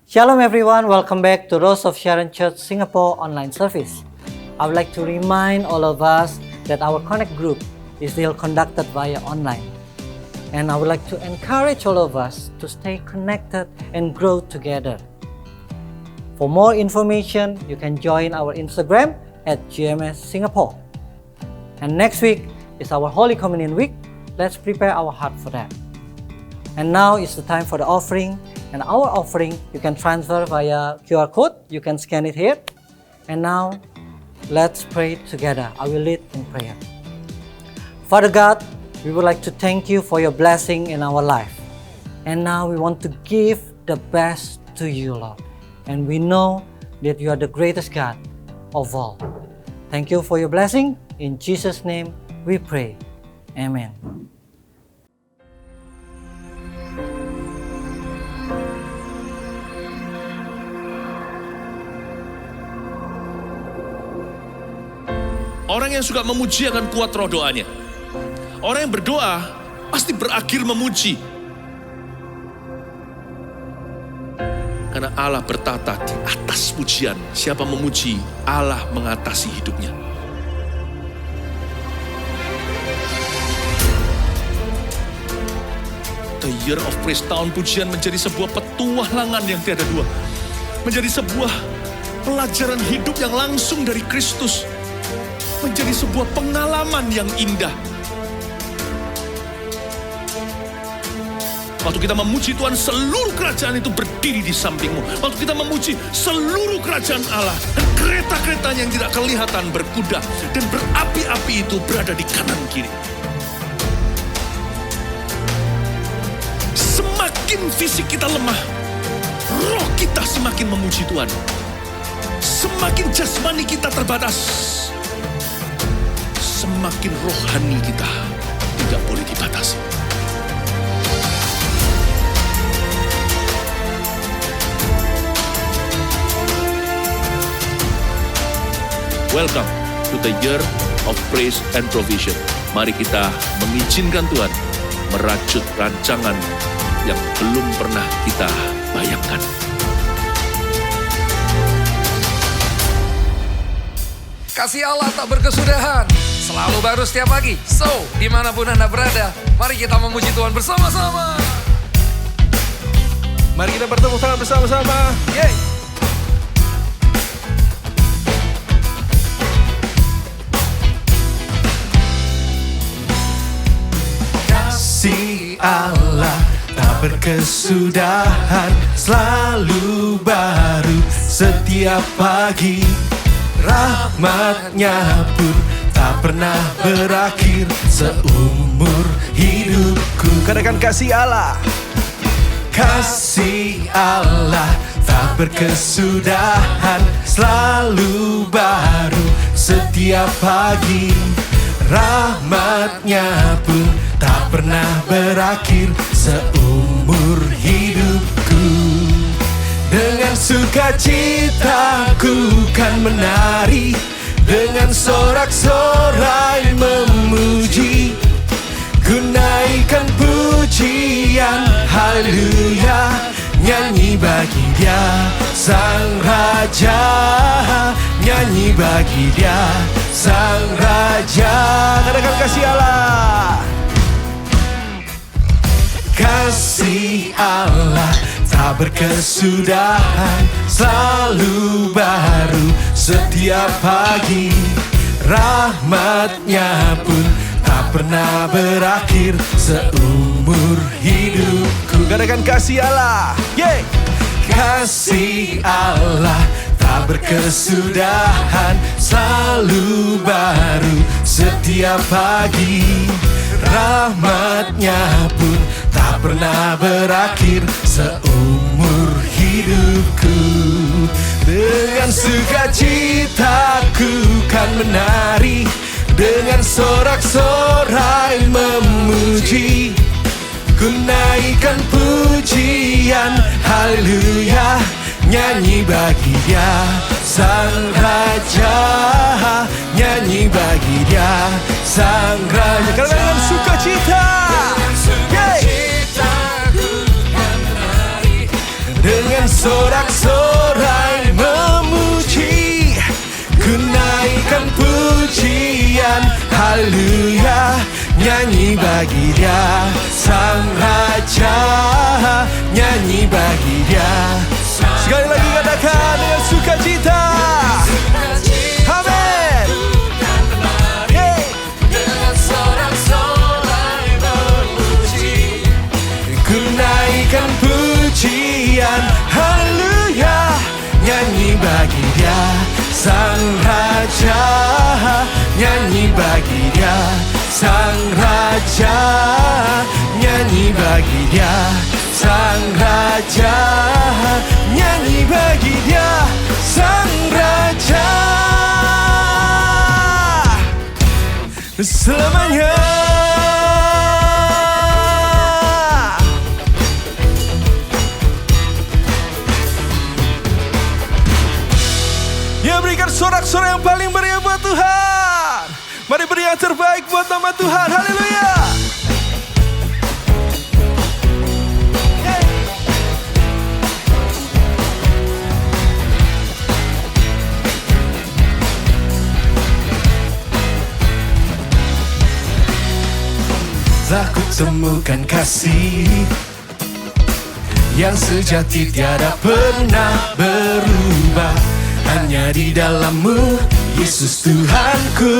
Shalom everyone, welcome back to Rose of Sharon Church Singapore online service. I would like to remind all of us that our Connect group is still conducted via online. And I would like to encourage all of us to stay connected and grow together. For more information, you can join our Instagram at GMS Singapore. And next week is our Holy Communion week. Let's prepare our heart for that. And now is the time for the offering. And our offering, you can transfer via QR code. You can scan it here. And now, let's pray together. I will lead in prayer. Father God, we would like to thank you for your blessing in our life. And now we want to give the best to you, Lord. And we know that you are the greatest God of all. Thank you for your blessing. In Jesus' name we pray. Amen. Orang yang suka memuji akan kuat roh doanya. Orang yang berdoa pasti berakhir memuji. Karena Allah bertata di atas pujian. Siapa memuji, Allah mengatasi hidupnya. The Year of Praise, tahun pujian menjadi sebuah petualangan yang tiada dua. Menjadi sebuah pelajaran hidup yang langsung dari Kristus. Menjadi sebuah pengalaman yang indah. Waktu kita memuji Tuhan, seluruh kerajaan itu berdiri di sampingmu. Waktu kita memuji seluruh kerajaan Allah, dan kereta-keretanya yang tidak kelihatan berkuda, dan berapi-api itu berada di kanan kiri. Semakin fisik kita lemah, roh kita semakin memuji Tuhan. Semakin jasmani kita terbatas, semakin rohani kita tidak boleh dibatasi. Welcome to the Year of Praise and Provision. Mari kita mengizinkan Tuhan merajut rancangan yang belum pernah kita bayangkan. Kasih Allah tak berkesudahan, selalu baru setiap pagi. So, dimanapun Anda berada, mari kita memuji Tuhan bersama-sama. Mari kita bertepuk tangan bersama-sama. Yeay. Kasih Allah tak berkesudahan, selalu baru setiap pagi. Rahmat-Nya pun tak pernah berakhir seumur hidupku. Katakan kasih Allah. Kasih Allah tak berkesudahan, selalu baru setiap pagi. Rahmat-Nya pun tak pernah berakhir seumur hidupku. Dengan sukacita ku kan menari, dengan sorak-sorai memuji, ku naikkan pujian, haleluya, nyanyi bagi Dia Sang Raja, nyanyi bagi Dia Sang Raja. Katakan kasih Allah. Kasih Allah tak berkesudahan, selalu baru setiap pagi. Rahmat-Nya pun tak pernah berakhir seumur hidupku. Katakan kasih Allah. Yeay. Kasih Allah tak berkesudahan, selalu baru setiap pagi. Rahmat-Nya pun tak pernah berakhir seumur hidupku. Dengan sukacita ku kan menari, dengan sorak-sorai memuji, ku naikkan pujian, haleluya, nyanyi bagi Dia Sang Raja, nyanyi bagi Dia Sang Raja. Karena dengan sukacita, dengan sorak-sorai memuji, ku naikkan pujian, haleluya, nyanyi bagi Dia Sang Raja, nyanyi bagi Dia. Sekali lagi katakan dengan sukacita. Amin. Hey. Dengan sorak-sorai memuji, Ku naikkan pujian, haleluya, nyanyi bagi Dia Sang Raja, nyanyi bagi Dia Sang Raja, nyanyi bagi Dia Sang Raja, nyanyi bagi Dia Sang Raja selamanya. Ya, berikan sorak-sorai yang paling meriah buat Tuhan. Mari beri yang terbaik buat nama Tuhan. Haleluya. Telah ku temukan kasih yang sejati tiada pernah berubah, hanya di dalam-Mu, Yesus Tuhanku.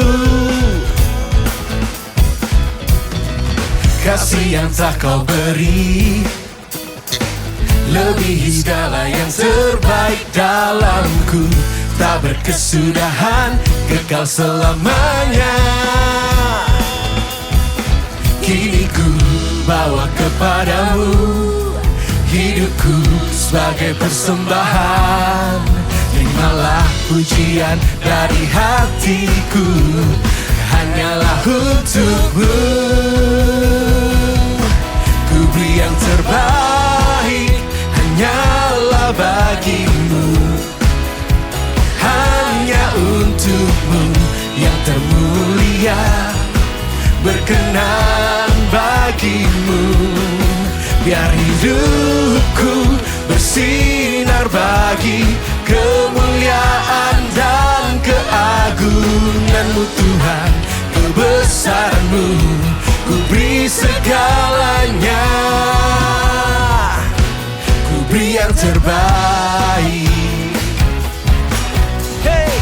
Kasih yang telah Kau beri lebihi segala yang terbaik dalamku, tak berkesudahan, kekal selamanya. Kini ku bawa kepadamu hidupku sebagai persembahan. Terimalah pujian dari hatiku, hanyalah untuk-Mu. Ku beri yang terbaik, hanyalah bagi-Mu, hanya untuk-Mu yang termulia, berkenan bagi-Mu. Biar hidupku bersinar bagi kemuliaan dan keagungan-Mu Tuhan. Kebesaran-Mu ku beri segalanya, ku beri yang terbaik. Hey!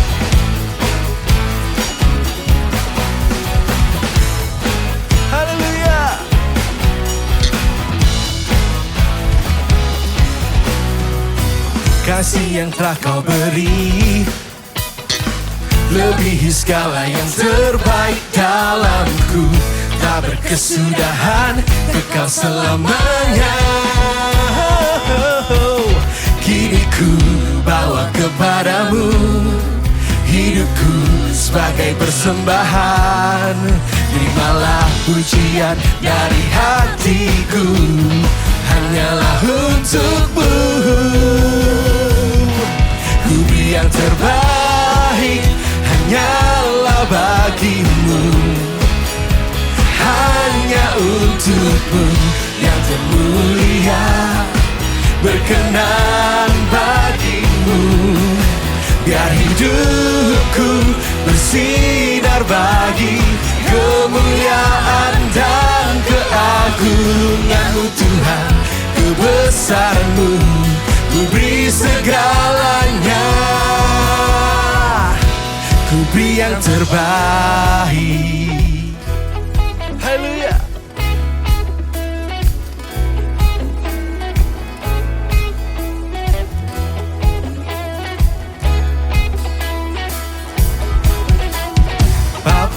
Haleluya. Kasih yang telah Kau beri lebihi segala yang terbaik dalamku, tak berkesudahan, kekal selamanya. Kini ku bawa kepadamu hidupku sebagai persembahan. Terimalah pujian dari hatiku, hanyalah untuk-Mu. Ku beri yang terbaik, hanyalah bagi-Mu, hanya untuk-Mu yang termulia, berkenan bagi-Mu. Biar hidupku bersinar bagi kemuliaan dan keagungan-Mu Tuhan. Kebesaran-Mu ku beri segalanya, ku beri yang terbaik. Haleluya.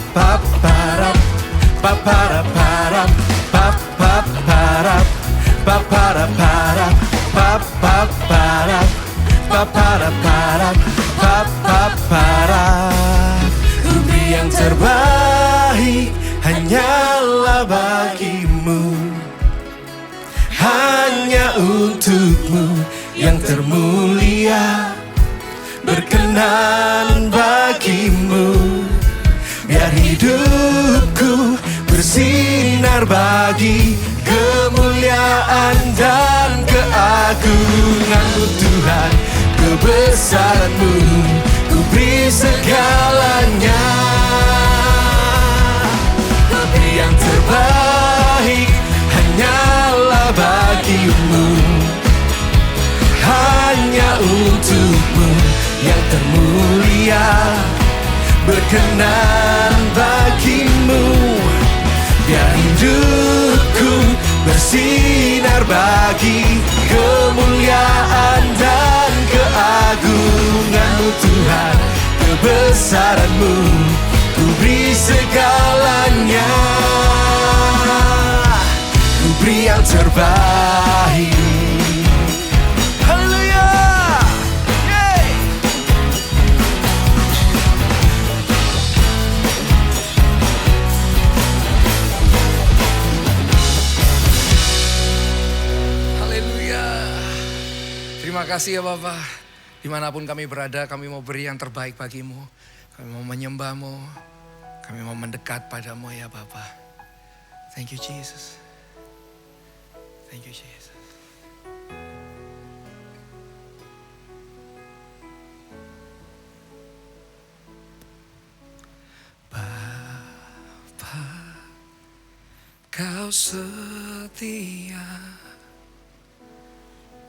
Paparap, paparap, paparap, paparap, paparap, paparap, paparap, paparap. Ku beri yang terbaik, hanyalah bagi-Mu, hanya untuk-Mu yang termulia, berkenan bagi-Mu. Biar hidupku bersinar bagi kemuliaan dan keagungan-Mu Tuhan. Tuhan kebesaran-Mu, ku beri segalanya. Tapi yang terbaik hanyalah bagi-Mu, hanya untuk-Mu yang termulia, berkenan bagi-Mu. Biar hidupku bersinar bagi kemuliaan dan keagungan-Mu Tuhan, kebesaran-Mu, ku beri segalanya, ku beri yang terbaik. Haleluya. Yeay. Haleluya. Terima kasih ya Bapa. Dimanapun kami berada, kami mau beri yang terbaik bagi-Mu. Kami mau menyembah-Mu. Kami mau mendekat pada-Mu ya Bapa. Thank you Jesus. Thank you Jesus. Bapa, Kau setia.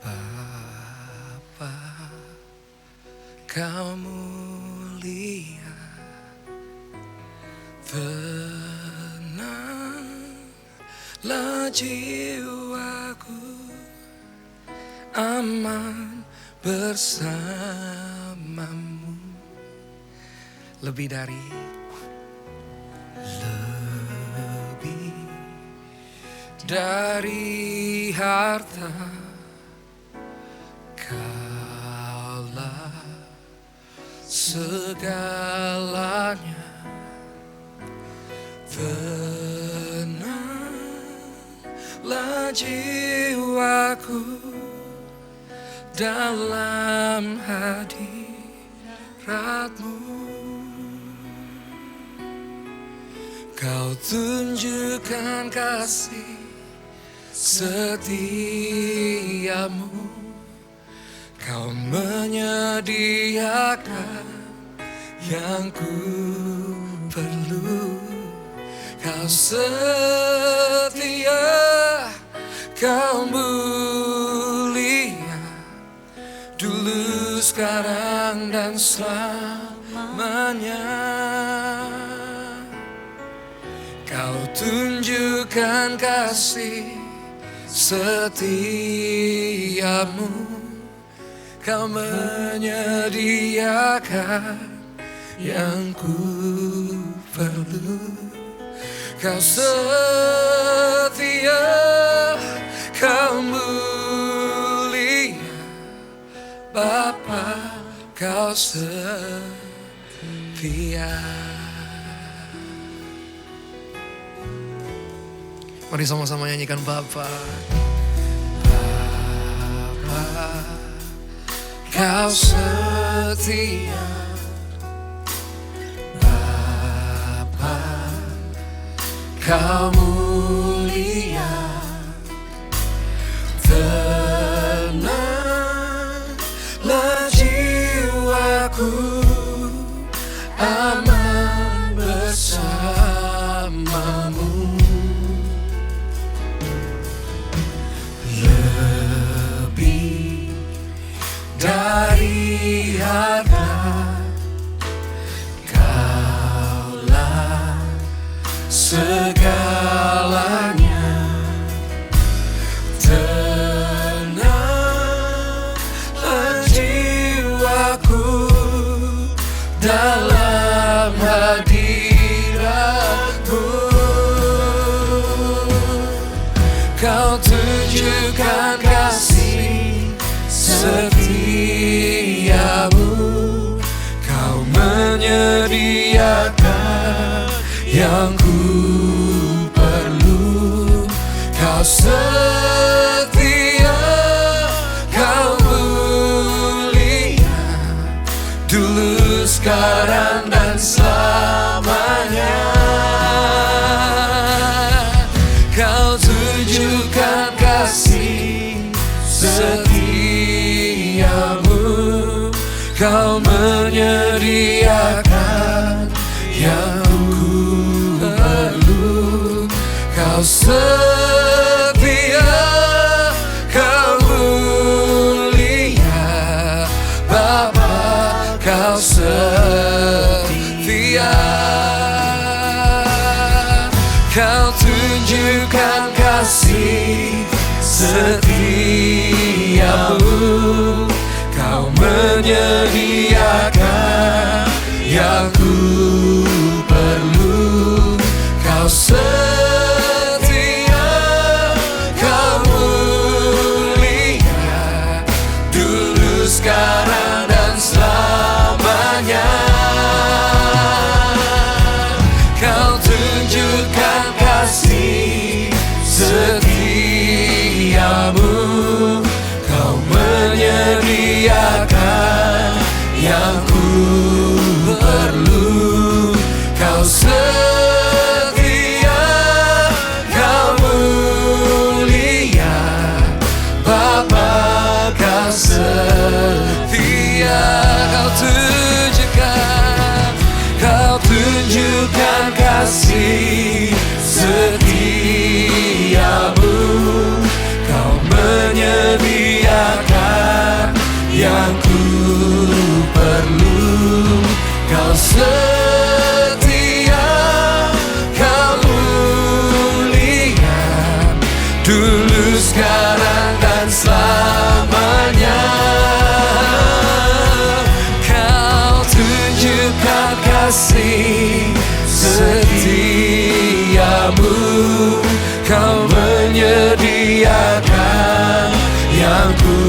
Bapa, Kau mulia. Tenanglah jiwaku, aman bersama-Mu. Lebih dari harta, Kaulah segalanya. Tenanglah jiwaku dalam hadirat-Mu. Kau tunjukkan kasih setiamu, Kau menyediakan yang ku perlu. Kau setia, Kau mulia, dulu, sekarang, dan selamanya. Kau tunjukkan kasih setiamu, Kau menyediakan yang ku perlu. Kau setia, Kau mulia, Bapa, Kau setia. Mari sama-sama nyanyikan Bapa. Bapa, Kau setia. Bapa, Kau mulia. Tenanglah jiwaku, aman bersama-Mu. Dari harta, Kaulah segalanya. Tenanglah jiwaku dalam hadirat-Mu. Kau tunjukkan kasih setiamu, Kau menyediakan yang ku perlu. Kau setia, Kau mulia, dulu, sekarang, dan selamanya. Kau tunjukkan kasih setia, Kau menyediakan yang ku perlu. Kau setia, Kau mulia, Bapa, Kau setia. Kau tunjukkan kasih setiamu. Kau menyediakan yang ku perlu. Kau setia, Kau mulia, dulu, sekarang, dan selamanya. Kau tunjukkan kasih setiamu. Kau menyediakan yang ku perlu. Kau setia, Kau mulia, Bapa, Kau setia. Kau tunjukkan kasih setiamu. Kau menyediakan yang ku perlu. Kau setia, Kau mulia, dulu, sekarang, dan selamanya. Kau tunjukkan kasih setiamu. Kau menyediakan yang ku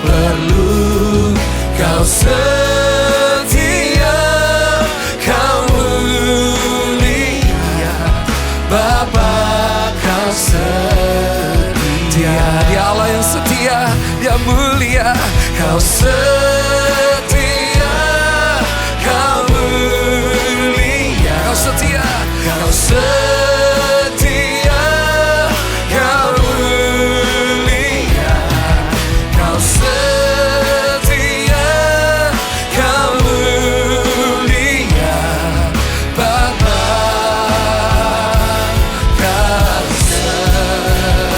perlu. Kau setia, Kau mulia, Bapa, Kau setia. Dia Allah yang setia, Dia mulia. Kau setia, Kau mulia. Kau setia, Kau setia, Kau mulia. Kau setia, Kau mulia, Bapa, Kau setia.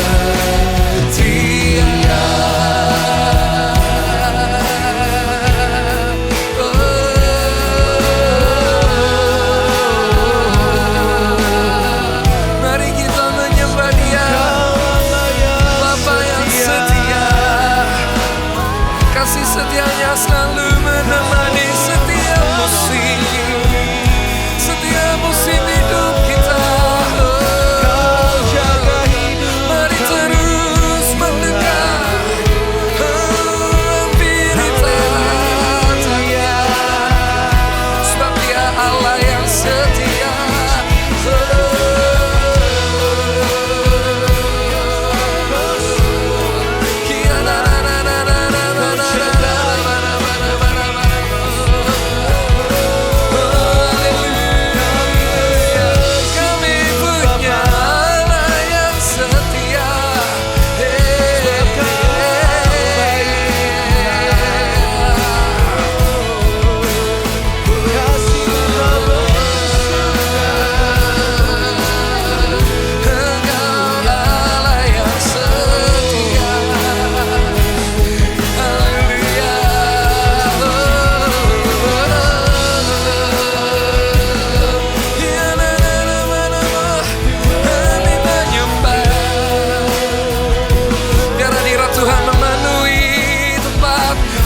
Mari kita menyembah Dia, Bapa yang setia. Kasih setianya selalu menemani setiap musim hidup kita. Mari terus mendengar, hampiri Dia, sebab Dia Allah yang setia.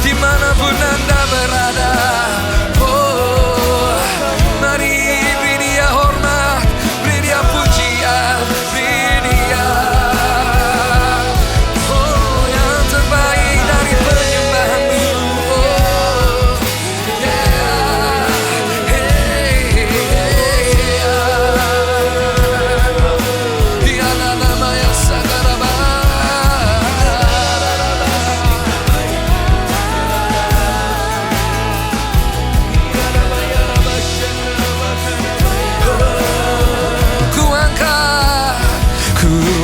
Dimanapun Anda berada, oh, mari beri Dia hormat, beri Dia pujian, beri Dia, oh, yang terbaik dari penyembahanmu. Oh, yeah, hey, Dialah nama yang sakaraba.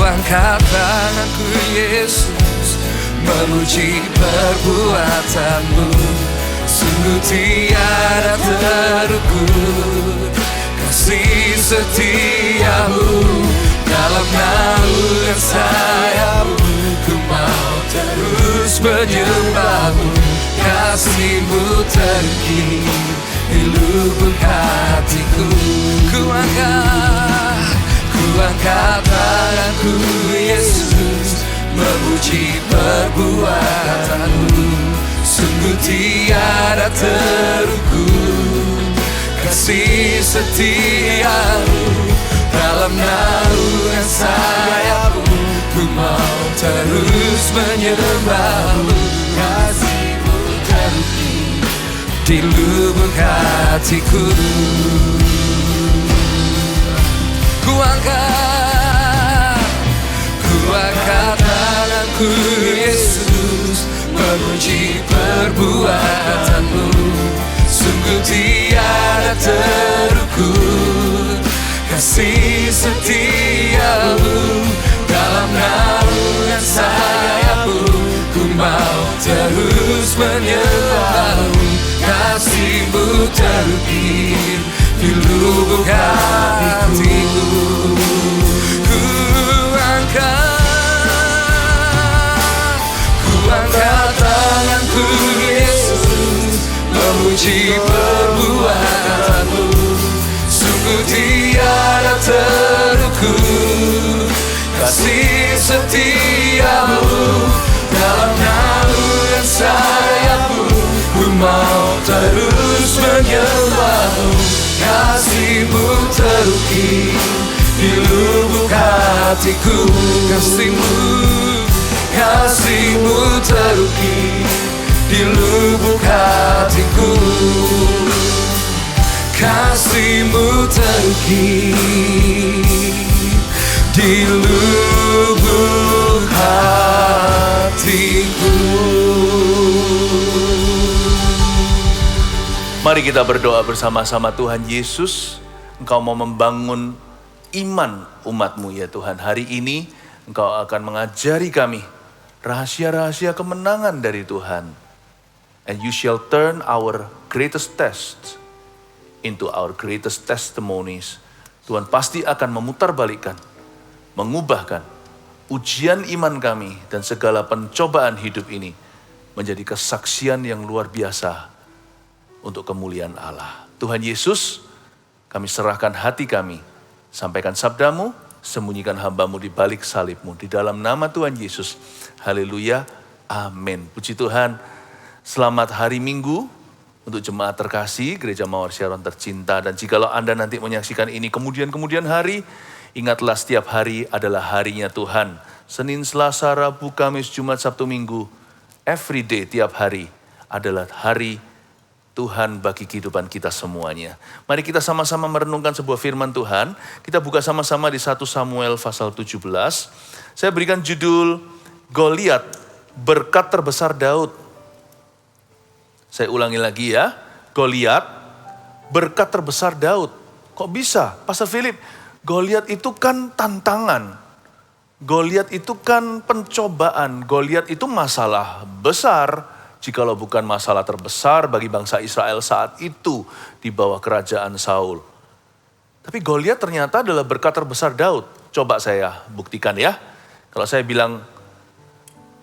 Angkat tanganku Yesus, memuji perbuatan-Mu. Sungguh tiada terukur kasih setiamu, dalam naungan sayapmu ku mau terus menyembahmu. Kasih-Mu terukir di lubuk hatiku. Ku angkat tanganku Yesus, memuji perbuatanmu. Sungguh tiada terukur kasih setiamu, dalam naungan sayapmu ku mau terus menyembahmu. Kasih-Mu terukir di lubuk hatiku. Ku angkat tanganku Yesus, memuji perbuatanmu. Sungguh tiada terukur kasih setiamu, dalam naungan sayapmu ku mau terus menyembahmu. Kasih-Mu terukir di lubuk hatiku. Ku angkat tanganku Yesus, memuji perbuatanmu. Sungguh tiada terukur kasih setiamu, dalam naungan sayapmu ku mau terus menyembahmu. Kasih-Mu terukir di lubuk hatiku. Kasih-Mu terukir di lubuk hatiku. Kasih-Mu terukir di lubuk hatiku. Mari kita berdoa bersama-sama. Tuhan Yesus, Engkau mau membangun iman umat-Mu ya Tuhan. Hari ini Engkau akan mengajari kami rahasia-rahasia kemenangan dari Tuhan. And you shall turn our greatest tests into our greatest testimonies. Tuhan pasti akan memutarbalikkan, mengubahkan ujian iman kami dan segala pencobaan hidup ini menjadi kesaksian yang luar biasa untuk kemuliaan Allah. Tuhan Yesus, kami serahkan hati kami, sampaikan sabda-Mu, sembunyikan hamba-Mu di balik salib-Mu. Di dalam nama Tuhan Yesus, haleluya, amin. Puji Tuhan, selamat hari Minggu untuk jemaat terkasih, Gereja Mawar Sharon tercinta. Dan jikalau Anda nanti menyaksikan ini kemudian hari, ingatlah setiap hari adalah harinya Tuhan. Senin, Selasa, Rabu, Kamis, Jumat, Sabtu, Minggu, every day, tiap hari adalah hari Tuhan bagi kehidupan kita semuanya. Mari kita sama-sama merenungkan sebuah firman Tuhan. Kita buka sama-sama di 1 Samuel pasal 17. Saya berikan judul Goliat, berkat terbesar Daud. Saya ulangi lagi ya. Goliat, berkat terbesar Daud. Kok bisa? Pastor Philip, Goliat itu kan tantangan. Goliat itu kan pencobaan. Goliat itu masalah besar. Jikalau bukan masalah terbesar bagi bangsa Israel saat itu di bawah kerajaan Saul. Tapi Goliat ternyata adalah berkat terbesar Daud. Coba saya buktikan ya. Kalau saya bilang,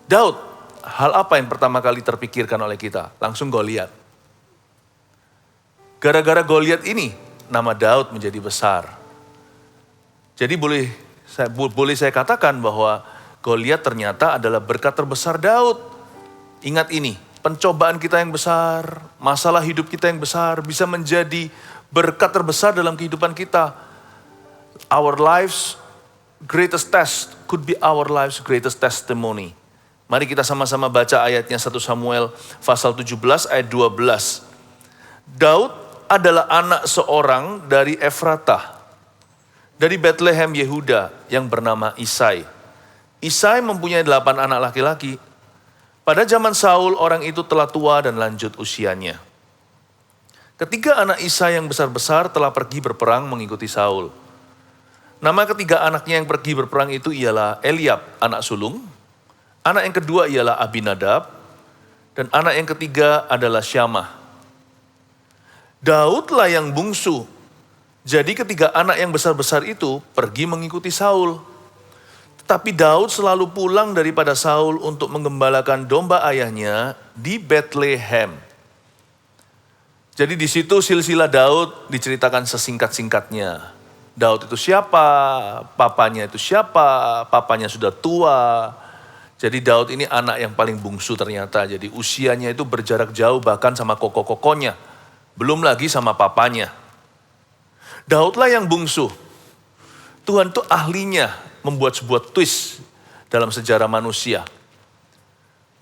Daud, hal apa yang pertama kali terpikirkan oleh kita? Langsung Goliat. Gara-gara Goliat ini, nama Daud menjadi besar. Jadi boleh saya katakan bahwa Goliat ternyata adalah berkat terbesar Daud. Ingat ini, pencobaan kita yang besar, masalah hidup kita yang besar bisa menjadi berkat terbesar dalam kehidupan kita. Our life's greatest test could be our life's greatest testimony. Mari kita sama-sama baca ayatnya 1 Samuel pasal 17 ayat 12. Daud adalah anak seorang dari Efratah, dari Bethlehem Yehuda yang bernama Isai. Isai mempunyai 8 anak laki-laki. Pada zaman Saul, orang itu telah tua dan lanjut usianya. Ketiga anak Isai yang besar-besar telah pergi berperang mengikuti Saul. Nama ketiga anaknya yang pergi berperang itu ialah Eliab, anak sulung. Anak yang kedua ialah Abinadab. Dan anak yang ketiga adalah Syamah. Daudlah yang bungsu. Jadi ketiga anak yang besar-besar itu pergi mengikuti Saul. Tetapi Daud selalu pulang daripada Saul untuk menggembalakan domba ayahnya di Bethlehem. Jadi di situ silsilah Daud diceritakan sesingkat-singkatnya. Daud itu siapa, papanya itu siapa, papanya sudah tua. Jadi Daud ini anak yang paling bungsu ternyata. Jadi usianya itu berjarak jauh bahkan sama koko-kokonya. Belum lagi sama papanya. Daudlah yang bungsu. Tuhan tuh ahlinya membuat sebuah twist dalam sejarah manusia.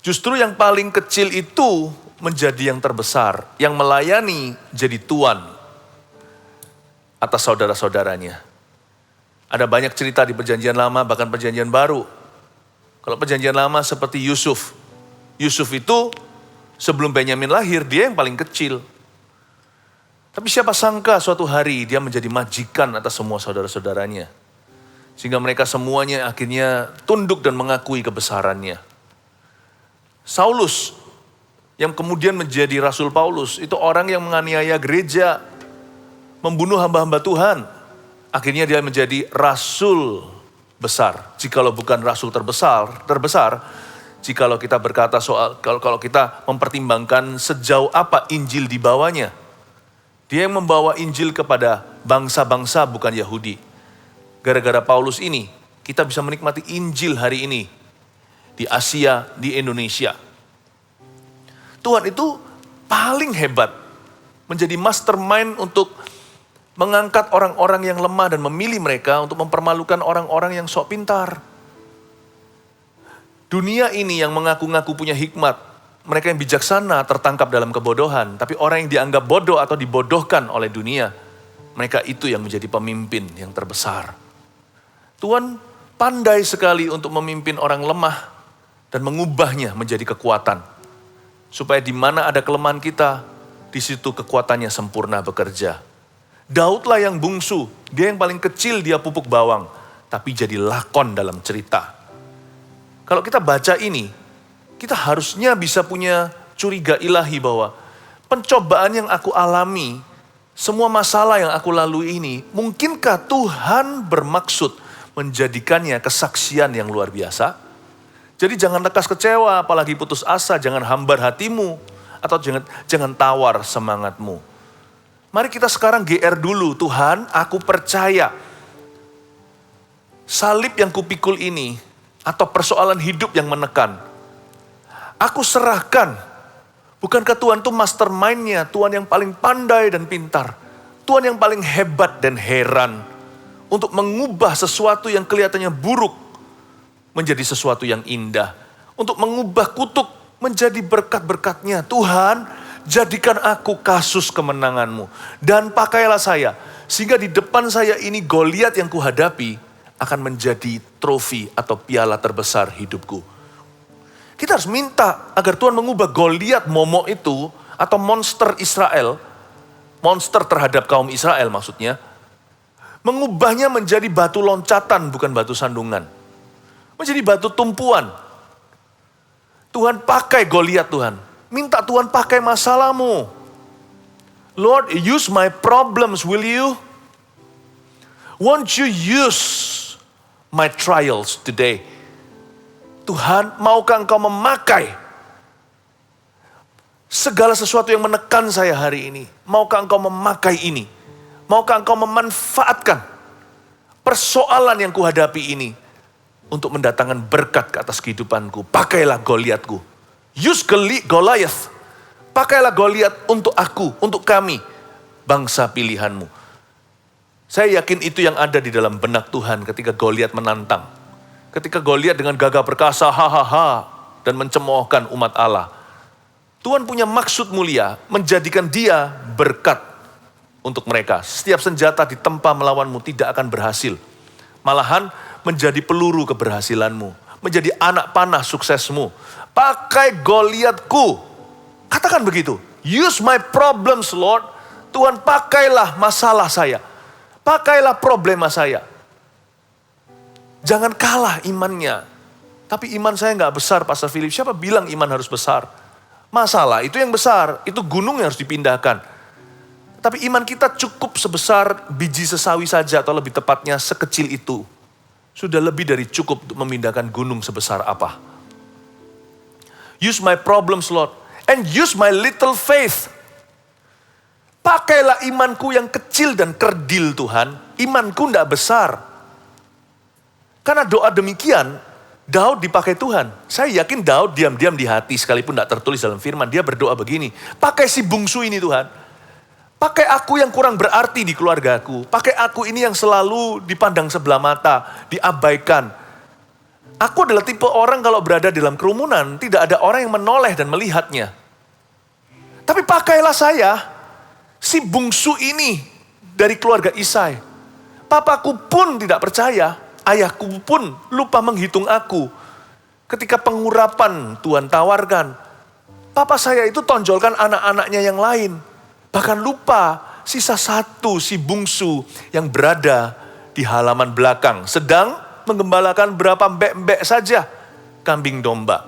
Justru yang paling kecil itu menjadi yang terbesar. Yang melayani jadi tuan atas saudara-saudaranya. Ada banyak cerita di perjanjian lama bahkan perjanjian baru. Kalau perjanjian lama seperti Yusuf. Yusuf itu sebelum Benyamin lahir dia yang paling kecil. Tapi siapa sangka suatu hari dia menjadi majikan atas semua saudara-saudaranya. Sehingga mereka semuanya akhirnya tunduk dan mengakui kebesarannya. Saulus yang kemudian menjadi Rasul Paulus itu orang yang menganiaya gereja, membunuh hamba-hamba Tuhan. Akhirnya dia menjadi rasul besar. Jikalau bukan rasul terbesar, jikalau kita berkata soal, kalau kita mempertimbangkan sejauh apa Injil dibawanya. Dia yang membawa Injil kepada bangsa-bangsa bukan Yahudi. Gara-gara Paulus ini, kita bisa menikmati Injil hari ini. Di Asia, di Indonesia. Tuhan itu paling hebat. Menjadi mastermind untuk mengangkat orang-orang yang lemah dan memilih mereka untuk mempermalukan orang-orang yang sok pintar. Dunia ini yang mengaku-ngaku punya hikmat. Mereka yang bijaksana tertangkap dalam kebodohan. Tapi orang yang dianggap bodoh atau dibodohkan oleh dunia. Mereka itu yang menjadi pemimpin yang terbesar. Tuhan pandai sekali untuk memimpin orang lemah. Dan mengubahnya menjadi kekuatan. Supaya di mana ada kelemahan kita. Di situ kekuatannya sempurna bekerja. Daudlah yang bungsu. Dia yang paling kecil dia pupuk bawang. Tapi jadi lakon dalam cerita. Kalau kita baca ini. Kita harusnya bisa punya curiga ilahi bahwa pencobaan yang aku alami, semua masalah yang aku lalui ini, mungkinkah Tuhan bermaksud menjadikannya kesaksian yang luar biasa? Jadi jangan lekas kecewa, apalagi putus asa, jangan hambar hatimu, atau jangan tawar semangatmu. Mari kita sekarang GR dulu, Tuhan aku percaya salib yang kupikul ini, atau persoalan hidup yang menekan, aku serahkan. Bukankah Tuhan itu mastermind-nya, Tuhan yang paling pandai dan pintar. Tuhan yang paling hebat dan heran. Untuk mengubah sesuatu yang kelihatannya buruk menjadi sesuatu yang indah. Untuk mengubah kutuk menjadi berkat-berkatnya. Tuhan, jadikan aku kasus kemenanganmu. Dan pakailah saya. Sehingga di depan saya ini Goliat yang kuhadapi akan menjadi trofi atau piala terbesar hidupku. Kita harus minta agar Tuhan mengubah Goliat momok itu atau monster Israel, monster terhadap kaum Israel maksudnya, mengubahnya menjadi batu loncatan bukan batu sandungan. Menjadi batu tumpuan. Tuhan pakai Goliat Tuhan. Minta Tuhan pakai masalahmu. Lord, use my problems, will you? Won't you use my trials today? Tuhan, maukah engkau memakai segala sesuatu yang menekan saya hari ini? Maukah engkau memakai ini? Maukah engkau memanfaatkan persoalan yang kuhadapi ini untuk mendatangkan berkat ke atas kehidupanku? Pakailah Goliatku. Use Goliath. Pakailah Goliat untuk aku, untuk kami, bangsa pilihanmu. Saya yakin itu yang ada di dalam benak Tuhan ketika Goliat menantang. Ketika Goliat dengan gagah perkasa, hahaha, dan mencemoohkan umat Allah. Tuhan punya maksud mulia, menjadikan dia berkat untuk mereka. Setiap senjata ditempa melawanmu tidak akan berhasil. Malahan menjadi peluru keberhasilanmu. Menjadi anak panah suksesmu. Pakai Goliatku. Katakan begitu. Use my problems, Lord. Tuhan, pakailah masalah saya. Pakailah problema saya. Jangan kalah imannya. Tapi iman saya nggak besar, Pastor Philip. Siapa bilang iman harus besar? Masalah itu yang besar. Itu gunung yang harus dipindahkan. Tapi iman kita cukup sebesar biji sesawi saja, atau lebih tepatnya sekecil itu. Sudah lebih dari cukup untuk memindahkan gunung sebesar apa. Use my problems, Lord, and use my little faith. Pakailah imanku yang kecil dan kerdil, Tuhan. Imanku tidak besar. Karena doa demikian, Daud dipakai Tuhan. Saya yakin Daud diam-diam di hati, sekalipun tidak tertulis dalam firman. Dia berdoa begini, pakai si bungsu ini Tuhan. Pakai aku yang kurang berarti di keluargaku. Pakai aku ini yang selalu dipandang sebelah mata, diabaikan. Aku adalah tipe orang kalau berada dalam kerumunan, tidak ada orang yang menoleh dan melihatnya. Tapi pakailah saya, si bungsu ini dari keluarga Isai. Papaku pun tidak percaya, ayahku pun lupa menghitung aku. Ketika pengurapan Tuhan tawarkan, papa saya itu tonjolkan anak-anaknya yang lain. Bahkan lupa sisa satu si bungsu yang berada di halaman belakang. Sedang menggembalakan berapa mbek-mbek saja kambing domba.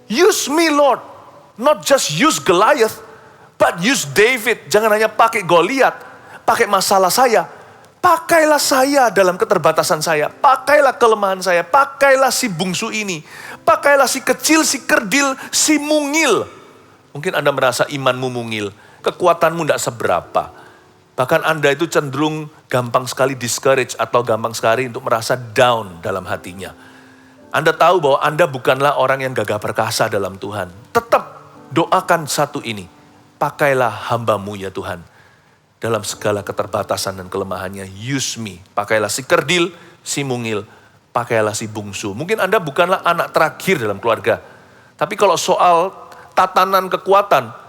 Use me, Lord. Not just use Goliath, but use David. Jangan hanya pakai Goliat, pakai masalah saya. Pakailah saya dalam keterbatasan saya. Pakailah kelemahan saya. Pakailah si bungsu ini. Pakailah si kecil, si kerdil, si mungil. Mungkin Anda merasa imanmu mungil. Kekuatanmu tidak seberapa. Bahkan Anda itu cenderung gampang sekali discourage atau gampang sekali untuk merasa down dalam hatinya. Anda tahu bahwa Anda bukanlah orang yang gagah perkasa dalam Tuhan. Tetap doakan satu ini. Pakailah hamba-Mu ya Tuhan. Dalam segala keterbatasan dan kelemahannya, use me. Pakailah si kerdil, si mungil. Pakailah si bungsu. Mungkin Anda bukanlah anak terakhir dalam keluarga. Tapi kalau soal tatanan kekuatan,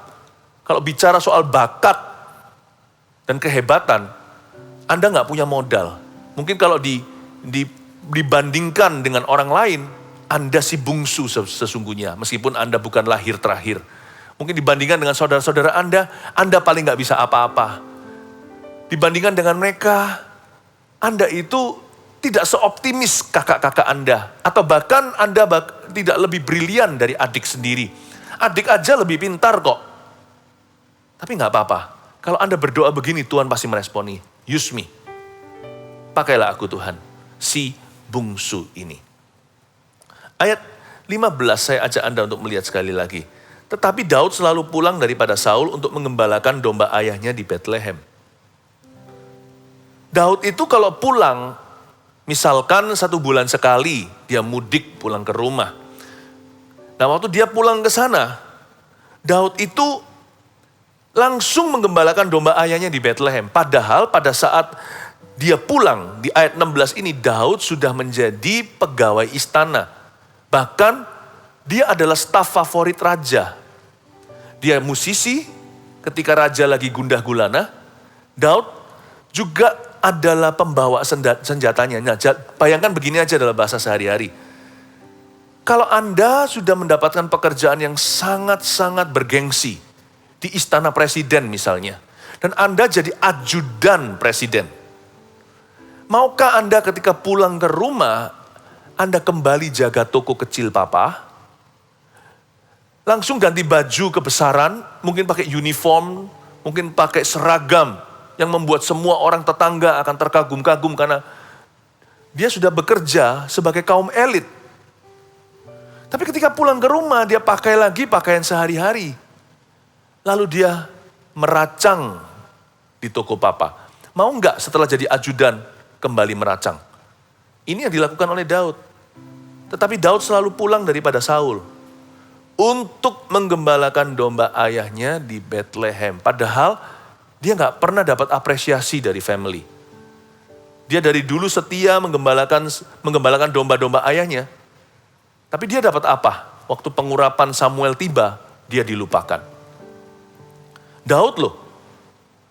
kalau bicara soal bakat dan kehebatan, Anda nggak punya modal. Mungkin kalau dibandingkan dengan orang lain, Anda si bungsu sesungguhnya. Meskipun Anda bukan lahir terakhir. Mungkin dibandingkan dengan saudara-saudara Anda paling nggak bisa apa-apa. Dibandingkan dengan mereka, Anda itu tidak seoptimis kakak-kakak Anda. Atau bahkan Anda tidak lebih brilian dari adik sendiri. Adik aja lebih pintar kok. Tapi nggak apa-apa. Kalau Anda berdoa begini, Tuhan pasti meresponi. Use me. Pakailah aku Tuhan. Si bungsu ini. Ayat 15 saya ajak Anda untuk melihat sekali lagi. Tetapi Daud selalu pulang daripada Saul untuk mengembalakan domba ayahnya di Bethlehem. Daud itu kalau pulang, misalkan 1 bulan sekali, dia mudik pulang ke rumah. Nah waktu dia pulang ke sana, Daud itu langsung menggembalakan domba ayahnya di Bethlehem. Padahal pada saat dia pulang, di ayat 16 ini, Daud sudah menjadi pegawai istana. Bahkan dia adalah staf favorit raja. Dia musisi ketika raja lagi gundah gulana. Daud juga adalah pembawa senjatanya. Nah, bayangkan begini aja dalam bahasa sehari-hari. Kalau Anda sudah mendapatkan pekerjaan yang sangat-sangat bergengsi, di istana presiden misalnya. Dan Anda jadi ajudan presiden. Maukah Anda ketika pulang ke rumah, Anda kembali jaga toko kecil papa? Langsung ganti baju kebesaran, mungkin pakai uniform, mungkin pakai seragam yang membuat semua orang tetangga akan terkagum-kagum karena dia sudah bekerja sebagai kaum elit. Tapi ketika pulang ke rumah, dia pakai lagi pakaian sehari-hari. Lalu dia meracang di toko papa. Mau nggak setelah jadi ajudan kembali meracang? Ini yang dilakukan oleh Daud. Tetapi Daud selalu pulang daripada Saul untuk menggembalakan domba ayahnya di Bethlehem. Padahal dia nggak pernah dapat apresiasi dari family. Dia dari dulu setia menggembalakan domba-domba ayahnya. Tapi dia dapat apa? Waktu pengurapan Samuel tiba, dia dilupakan. Daud loh,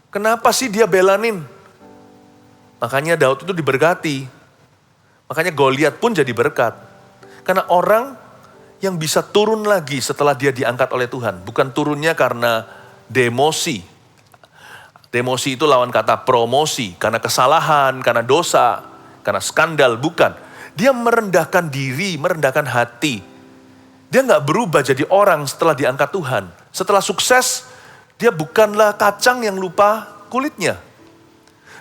kenapa sih dia belanin? Makanya Daud itu diberkati. Makanya Goliat pun jadi berkat. Karena orang yang bisa turun lagi setelah dia diangkat oleh Tuhan. Bukan turunnya karena demosi. Demosi itu lawan kata promosi. Karena kesalahan, karena dosa, karena skandal. Bukan. Dia merendahkan diri, merendahkan hati. Dia gak berubah jadi orang setelah diangkat Tuhan. Setelah sukses, Dia bukanlah kacang yang lupa kulitnya.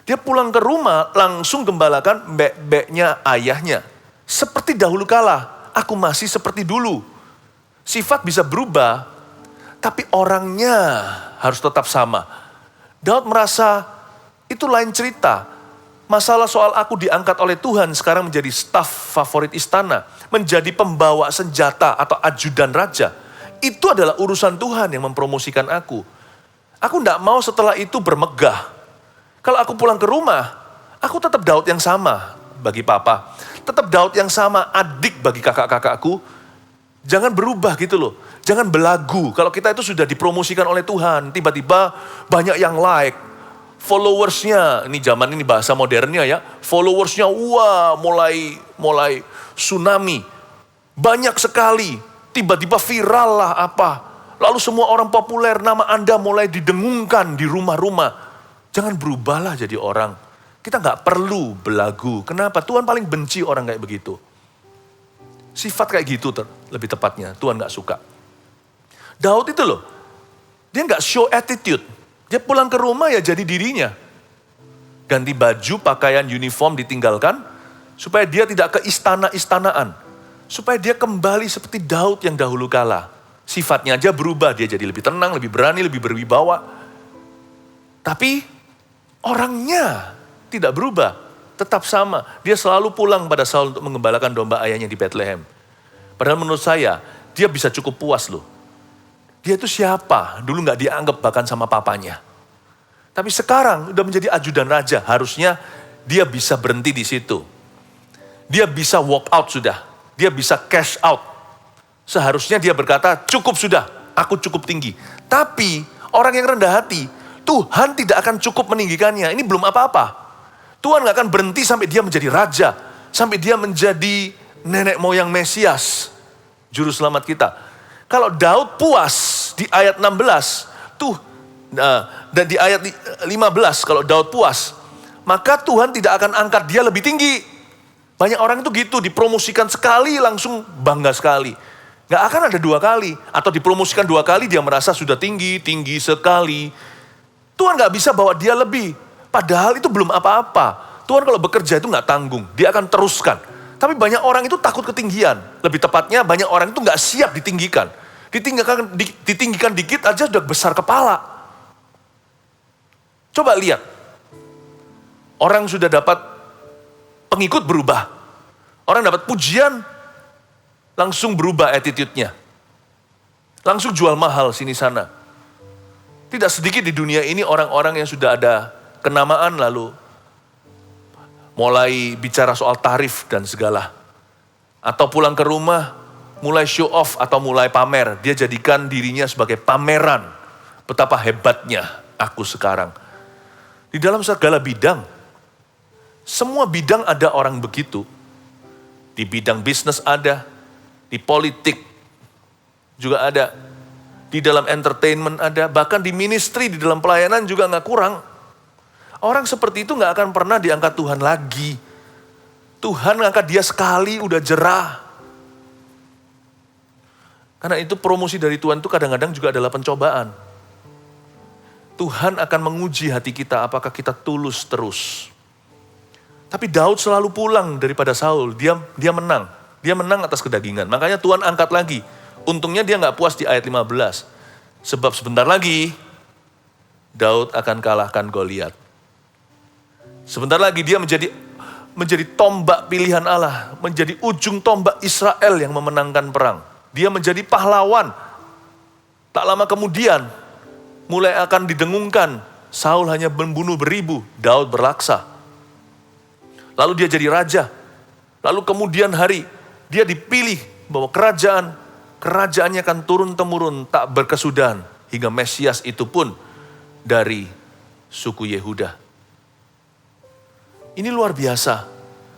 Dia pulang ke rumah langsung gembalakan mbek-mbeknya ayahnya. Seperti dahulu kala, aku masih seperti dulu. Sifat bisa berubah, tapi orangnya harus tetap sama. Daud merasa itu lain cerita. Masalah soal aku diangkat oleh Tuhan sekarang menjadi staf favorit istana. Menjadi pembawa senjata atau ajudan raja. Itu adalah urusan Tuhan yang mempromosikan aku. Aku tidak mau setelah itu bermegah. Kalau aku pulang ke rumah, aku tetap Daud yang sama bagi papa. Tetap Daud yang sama adik bagi kakak-kakakku. Jangan berubah gitu loh. Jangan belagu. Kalau kita itu sudah dipromosikan oleh Tuhan, tiba-tiba banyak yang like. Followersnya, ini zaman ini bahasa modernnya ya. Followersnya wah mulai tsunami. Banyak sekali. Tiba-tiba viral lah apa. Lalu semua orang populer, nama Anda mulai didengungkan di rumah-rumah. Jangan berubahlah jadi orang. Kita nggak perlu belagu. Kenapa? Tuhan paling benci orang kayak begitu. Sifat kayak gitu lebih tepatnya. Tuhan nggak suka. Daud itu loh, dia nggak show attitude. Dia pulang ke rumah ya jadi dirinya. Ganti baju, pakaian, uniform ditinggalkan. Supaya dia tidak ke istana-istanaan. Supaya dia kembali seperti Daud yang dahulu kala. Sifatnya aja berubah, dia jadi lebih tenang, lebih berani, lebih berwibawa. Tapi orangnya tidak berubah, tetap sama. Dia selalu pulang pada Saul untuk mengembalakan domba ayahnya di Bethlehem. Padahal menurut saya, dia bisa cukup puas loh. Dia itu siapa? Dulu gak dianggap bahkan sama papanya. Tapi sekarang udah menjadi ajudan raja, harusnya dia bisa berhenti di situ. Dia bisa walk out sudah, dia bisa cash out. Seharusnya dia berkata, cukup sudah, aku cukup tinggi. Tapi orang yang rendah hati, Tuhan tidak akan cukup meninggikannya. Ini belum apa-apa. Tuhan gak akan berhenti sampai dia menjadi raja. Sampai dia menjadi nenek moyang Mesias. Juru selamat kita. Kalau Daud puas di ayat 16, dan di ayat 15 kalau Daud puas, maka Tuhan tidak akan angkat dia lebih tinggi. Banyak orang itu gitu, dipromosikan sekali langsung bangga sekali. Gak akan ada dua kali. Atau dipromosikan dua kali dia merasa sudah tinggi sekali. Tuhan gak bisa bawa dia lebih. Padahal itu belum apa-apa. Tuhan kalau bekerja itu gak tanggung. Dia akan teruskan. Tapi banyak orang itu takut ketinggian. Lebih tepatnya banyak orang itu gak siap ditinggikan. Ditinggikan dikit aja sudah besar kepala. Coba lihat. Orang sudah dapat pengikut berubah. Orang dapat pujian, langsung berubah attitude-nya. Langsung jual mahal sini sana. Tidak sedikit di dunia ini orang-orang yang sudah ada kenamaan lalu mulai bicara soal tarif dan segala. Atau pulang ke rumah mulai show off atau mulai pamer. Dia jadikan dirinya sebagai pameran. Betapa hebatnya aku sekarang. Di dalam segala bidang. Semua bidang ada orang begitu. Di bidang bisnis ada. Di politik juga ada, di dalam entertainment ada, bahkan di ministry, di dalam pelayanan juga gak kurang. Orang seperti itu gak akan pernah diangkat Tuhan lagi. Tuhan ngangkat dia sekali udah jerah. Karena itu promosi dari Tuhan itu kadang-kadang juga adalah pencobaan. Tuhan akan menguji hati kita apakah kita tulus terus. Tapi Daud selalu pulang daripada Saul, dia menang. Dia menang atas kedagingan. Makanya Tuhan angkat lagi. Untungnya dia gak puas di ayat 15. Sebab sebentar lagi, Daud akan kalahkan Goliat. Sebentar lagi dia menjadi tombak pilihan Allah. Menjadi ujung tombak Israel yang memenangkan perang. Dia menjadi pahlawan. Tak lama kemudian, mulai akan didengungkan. Saul hanya membunuh beribu, Daud berlaksa. Lalu dia jadi raja. Lalu kemudian hari, dia dipilih bahwa kerajaannya akan turun-temurun tak berkesudahan. Hingga Mesias itu pun dari suku Yehuda. Ini luar biasa.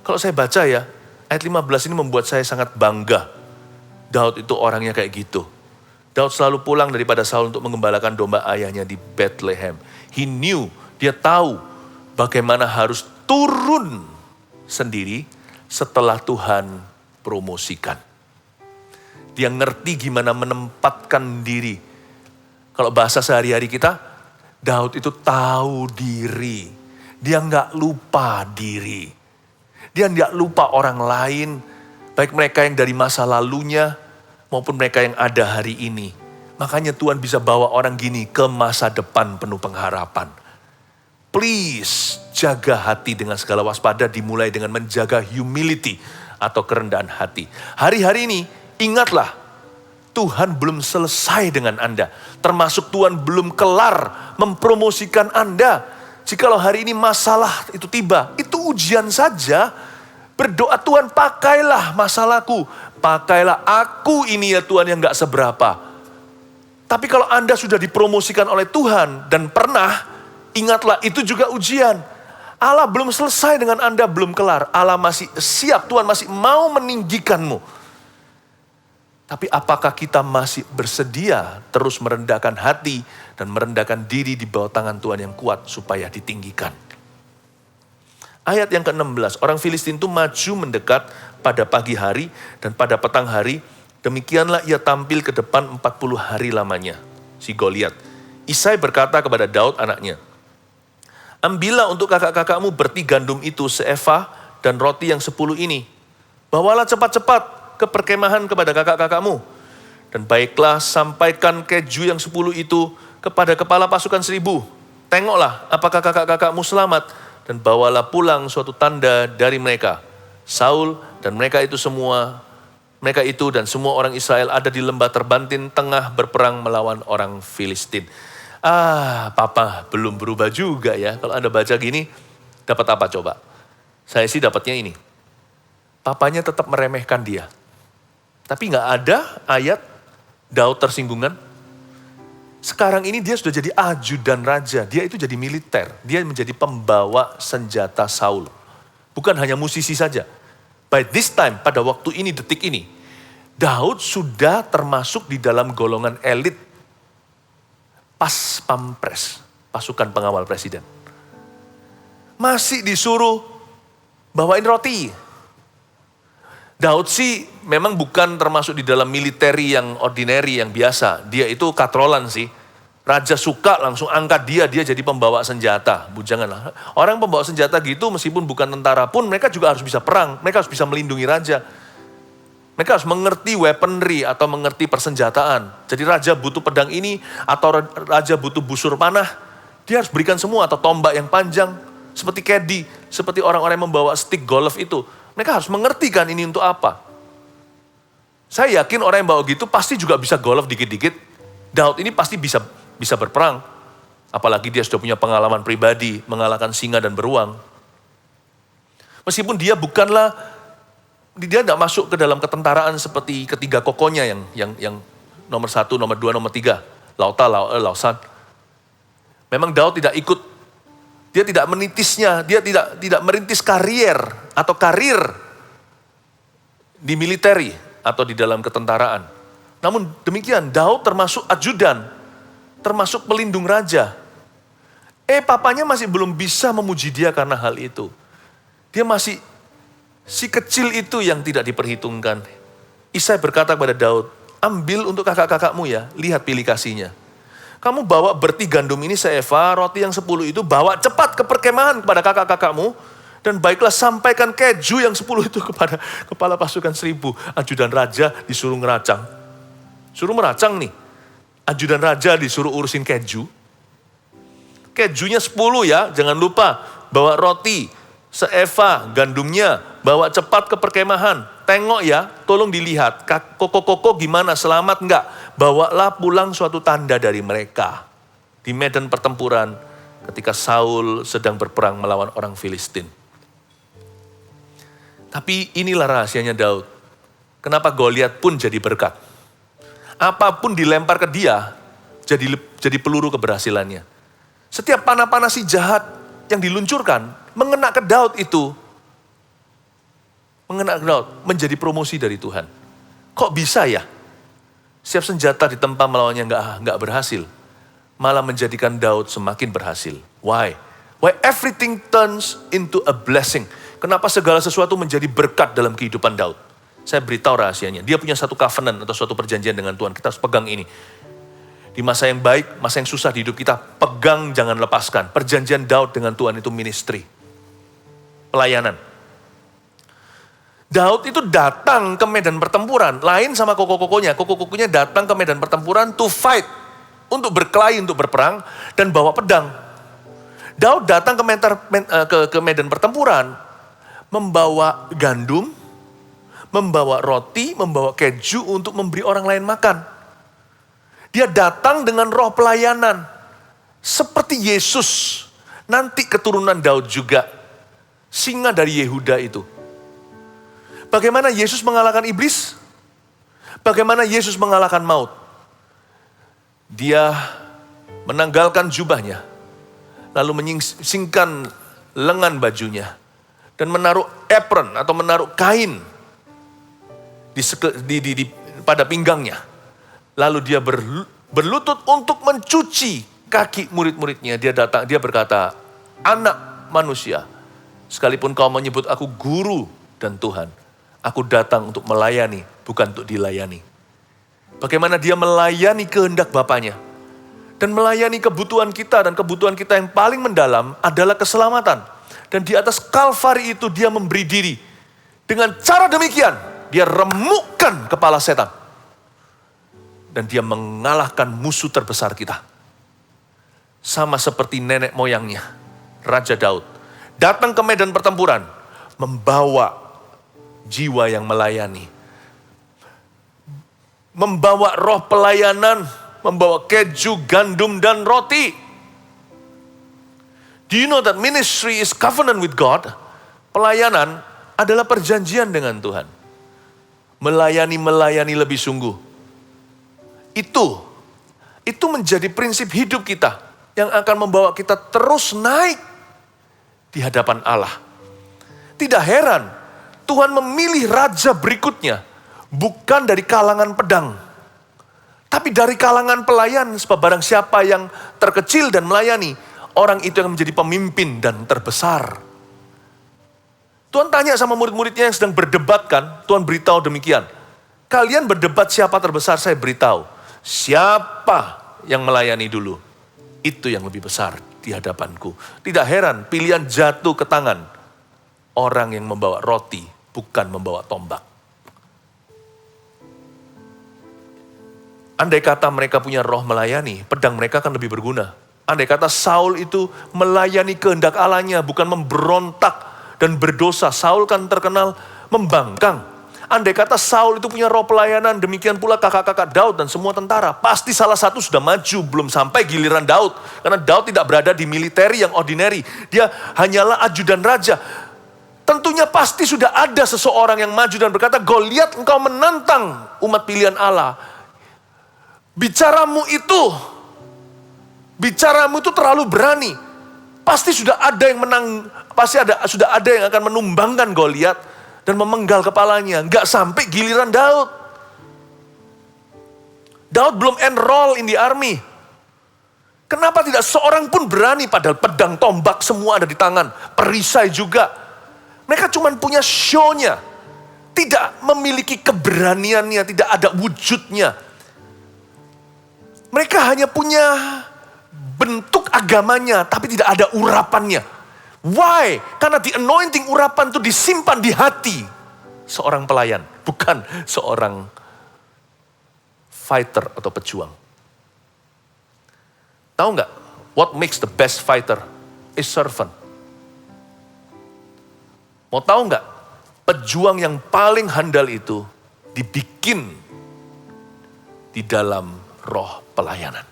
Kalau saya baca ya, ayat 15 ini membuat saya sangat bangga. Daud itu orangnya kayak gitu. Daud selalu pulang daripada Saul untuk mengembalakan domba ayahnya di Bethlehem. He knew, dia tahu bagaimana harus turun sendiri setelah Tuhan promosikan. Dia ngerti gimana menempatkan diri. Kalau bahasa sehari-hari kita, Daud itu tahu diri. Dia nggak lupa diri. Dia nggak lupa orang lain, baik mereka yang dari masa lalunya maupun mereka yang ada hari ini. Makanya Tuhan bisa bawa orang gini ke masa depan penuh pengharapan. Please jaga hati dengan segala waspada, dimulai dengan menjaga humility atau kerendahan hati. Hari-hari ini ingatlah, Tuhan belum selesai dengan Anda. Termasuk Tuhan belum kelar mempromosikan Anda. Jikalau hari ini masalah itu tiba, itu ujian saja. Berdoa, Tuhan pakailah masalahku. Pakailah aku ini ya Tuhan yang gak seberapa. Tapi kalau Anda sudah dipromosikan oleh Tuhan dan pernah, ingatlah itu juga ujian. Allah belum selesai dengan Anda, belum kelar. Allah masih siap, Tuhan masih mau meninggikanmu. Tapi apakah kita masih bersedia terus merendahkan hati dan merendahkan diri di bawah tangan Tuhan yang kuat supaya ditinggikan? Ayat yang ke-16, orang Filistin itu maju mendekat pada pagi hari dan pada petang hari. Demikianlah ia tampil ke depan 40 hari lamanya, si Goliat. Isai berkata kepada Daud anaknya, ambillah untuk kakak-kakakmu berti gandum itu seefah dan roti yang 10 ini. Bawalah cepat-cepat ke perkemahan kepada kakak-kakakmu. Dan baiklah sampaikan keju yang 10 itu kepada kepala pasukan 1000. Tengoklah apakah kakak-kakakmu selamat dan bawalah pulang suatu tanda dari mereka. Saul dan mereka itu dan semua orang Israel ada di lembah terbantin tengah berperang melawan orang Filistin. Papa belum berubah juga ya. Kalau Anda baca gini, dapat apa coba? Saya sih dapatnya ini. Papanya tetap meremehkan dia. Tapi gak ada ayat Daud tersinggungan. Sekarang ini dia sudah jadi ajudan raja. Dia itu jadi militer. Dia menjadi pembawa senjata Saul. Bukan hanya musisi saja. By this time, pada waktu ini, detik ini, Daud sudah termasuk di dalam golongan elit pas pampres, pasukan pengawal presiden. Masih disuruh bawain roti. Daud sih memang bukan termasuk di dalam militeri yang ordinary, yang biasa. Dia itu katrolan sih. Raja suka langsung angkat dia jadi pembawa senjata. Bujangan lah. Orang pembawa senjata gitu meskipun bukan tentara pun mereka juga harus bisa perang. Mereka harus bisa melindungi raja. Mereka harus mengerti weaponry atau mengerti persenjataan. Jadi raja butuh pedang ini atau raja butuh busur panah. Dia harus berikan semua atau tombak yang panjang. Seperti caddy, seperti orang-orang yang membawa stick golf itu. Mereka harus mengerti kan ini untuk apa. Saya yakin orang yang bawa gitu pasti juga bisa golf dikit-dikit. Daud ini pasti bisa berperang. Apalagi dia sudah punya pengalaman pribadi, mengalahkan singa dan beruang. Meskipun dia tidak masuk ke dalam ketentaraan seperti ketiga kokonya yang nomor 1, nomor 2, nomor 3. Lausan. Memang Daud tidak ikut. Dia tidak menitisnya, dia tidak merintis karir di militeri atau di dalam ketentaraan. Namun demikian, Daud termasuk ajudan, termasuk pelindung raja. Papanya masih belum bisa memuji dia karena hal itu. Dia masih si kecil itu yang tidak diperhitungkan. Isai berkata kepada Daud, ambil untuk kakak-kakakmu ya, lihat pilih kasihnya. Kamu bawa berti gandum ini seefah, roti yang 10 itu bawa cepat ke perkemahan kepada kakak-kakakmu. Dan baiklah sampaikan keju yang 10 itu kepada kepala pasukan 1000. Ajudan raja disuruh ngeracang. Suruh meracang nih. Ajudan raja disuruh urusin keju. Kejunya 10 ya, jangan lupa. Bawa roti seefah, gandumnya. Bawa cepat ke perkemahan. Tengok ya, tolong dilihat. Koko-koko gimana, selamat enggak? Bawalah pulang suatu tanda dari mereka. Di medan pertempuran ketika Saul sedang berperang melawan orang Filistin. Tapi inilah rahasianya Daud. Kenapa Goliat pun jadi berkat. Apapun dilempar ke dia, jadi peluru keberhasilannya. Setiap panah-panah si jahat yang diluncurkan, mengena ke Daud itu. Mengena ke Daud, menjadi promosi dari Tuhan. Kok bisa ya? Setiap senjata ditempa melawannya nggak berhasil. Malah menjadikan Daud semakin berhasil. Why? Why everything turns into a blessing. Kenapa segala sesuatu menjadi berkat dalam kehidupan Daud? Saya beritahu rahasianya. Dia punya satu covenant atau suatu perjanjian dengan Tuhan. Kita harus pegang ini. Di masa yang baik, masa yang susah di hidup kita, pegang jangan lepaskan. Perjanjian Daud dengan Tuhan itu ministry. Pelayanan. Daud itu datang ke medan pertempuran, lain sama koko-kokonya. Koko-kokonya datang ke medan pertempuran to fight, untuk berkelahi, untuk berperang, dan bawa pedang. Daud datang ke medan pertempuran, membawa gandum, membawa roti, membawa keju untuk memberi orang lain makan. Dia datang dengan roh pelayanan. Seperti Yesus. Nanti keturunan Daud juga. Singa dari Yehuda itu. Bagaimana Yesus mengalahkan iblis? Bagaimana Yesus mengalahkan maut? Dia menanggalkan jubahnya. Lalu menyingsingkan lengan bajunya. Dan menaruh apron atau menaruh kain pada pinggangnya. Lalu dia berlutut untuk mencuci kaki murid-muridnya. Dia berkata, anak manusia, sekalipun kau menyebut aku guru dan Tuhan, aku datang untuk melayani, bukan untuk dilayani. Bagaimana dia melayani kehendak Bapaknya. Dan melayani kebutuhan kita, dan kebutuhan kita yang paling mendalam adalah keselamatan. Dan di atas Kalvari itu dia memberi diri. Dengan cara demikian, dia remukkan kepala setan. Dan dia mengalahkan musuh terbesar kita. Sama seperti nenek moyangnya, Raja Daud. Datang ke medan pertempuran, membawa jiwa yang melayani. Membawa roh pelayanan, membawa keju, gandum, dan roti. Do you know that ministry is covenant with God? Pelayanan adalah perjanjian dengan Tuhan. Melayani lebih sungguh. Itu menjadi prinsip hidup kita yang akan membawa kita terus naik di hadapan Allah. Tidak heran Tuhan memilih raja berikutnya bukan dari kalangan pedang, tapi dari kalangan pelayan. Sebab barang siapa yang terkecil dan melayani, orang itu yang menjadi pemimpin dan terbesar. Tuhan tanya sama murid-muridnya yang sedang berdebat kan, Tuhan beritahu demikian. Kalian berdebat siapa terbesar, saya beritahu. Siapa yang melayani dulu, itu yang lebih besar di hadapanku. Tidak heran pilihan jatuh ke tangan orang yang membawa roti, bukan membawa tombak. Andai kata mereka punya roh melayani, pedang mereka akan lebih berguna. Andai kata Saul itu melayani kehendak Allahnya, bukan memberontak dan berdosa. Saul kan terkenal membangkang. Andai kata Saul itu punya roh pelayanan, demikian pula kakak-kakak Daud dan semua tentara. Pasti salah satu sudah maju, belum sampai giliran Daud. Karena Daud tidak berada di militeri yang ordinary. Dia hanyalah ajudan raja. Tentunya pasti sudah ada seseorang yang maju dan berkata, Goliat engkau menantang umat pilihan Allah. Bicaramu itu terlalu berani. Pasti sudah ada yang menang, sudah ada yang akan menumbangkan Goliat dan memenggal kepalanya. Enggak sampai giliran Daud. Daud belum enroll in the army. Kenapa tidak seorang pun berani, padahal pedang, tombak semua ada di tangan. Perisai juga. Mereka cuma punya show-nya. Tidak memiliki keberaniannya, tidak ada wujudnya. Mereka hanya punya bentuk agamanya, tapi tidak ada urapannya. Why? Karena the anointing urapan itu disimpan di hati seorang pelayan, bukan seorang fighter atau pejuang. Tahu nggak? What makes the best fighter is servant. Mau tahu nggak? Pejuang yang paling handal itu dibikin di dalam roh pelayanan.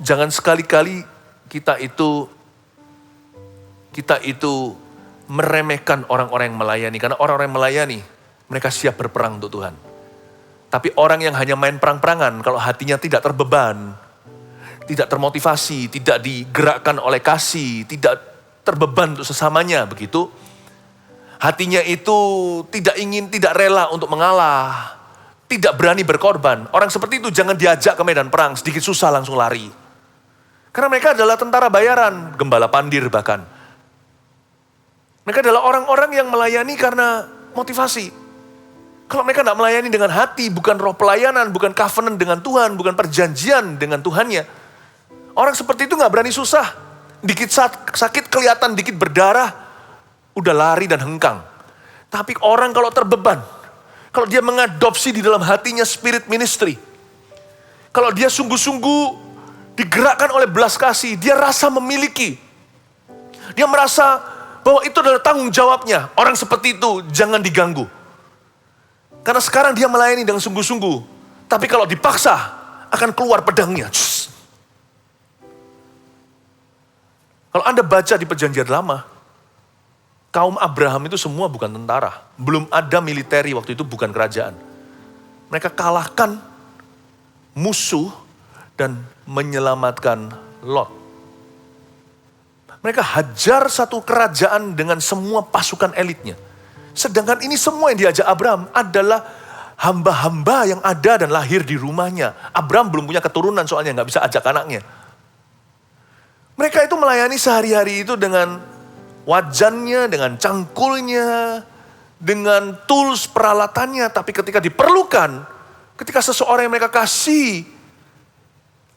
Jangan sekali-kali kita itu meremehkan orang-orang yang melayani. Karena orang-orang yang melayani, mereka siap berperang untuk Tuhan. Tapi orang yang hanya main perang-perangan, kalau hatinya tidak terbeban, tidak termotivasi, tidak digerakkan oleh kasih, tidak terbeban untuk sesamanya, begitu. Hatinya itu tidak rela untuk mengalah, tidak berani berkorban. Orang seperti itu jangan diajak ke medan perang, sedikit susah langsung lari. Karena mereka adalah tentara bayaran, gembala pandir bahkan. Mereka adalah orang-orang yang melayani karena motivasi. Kalau mereka tidak melayani dengan hati, bukan roh pelayanan, bukan covenant dengan Tuhan, bukan perjanjian dengan Tuhannya. Orang seperti itu nggak berani susah. Dikit sakit kelihatan, dikit berdarah, udah lari dan hengkang. Tapi orang kalau terbeban, kalau dia mengadopsi di dalam hatinya spirit ministry, kalau dia sungguh-sungguh digerakkan oleh belas kasih, dia rasa memiliki. Dia merasa bahwa itu adalah tanggung jawabnya. Orang seperti itu jangan diganggu. Karena sekarang dia melayani dengan sungguh-sungguh. Tapi kalau dipaksa, akan keluar pedangnya. Kalau Anda baca di perjanjian lama, kaum Abraham itu semua bukan tentara. Belum ada militeri waktu itu, bukan kerajaan. Mereka kalahkan musuh dan menyelamatkan Lot. Mereka hajar satu kerajaan dengan semua pasukan elitnya. Sedangkan ini semua yang diajak Abraham adalah hamba-hamba yang ada dan lahir di rumahnya. Abraham belum punya keturunan soalnya nggak bisa ajak anaknya. Mereka itu melayani sehari-hari itu dengan wajannya, dengan cangkulnya, dengan tools peralatannya. Tapi ketika diperlukan, ketika seseorang yang mereka kasih,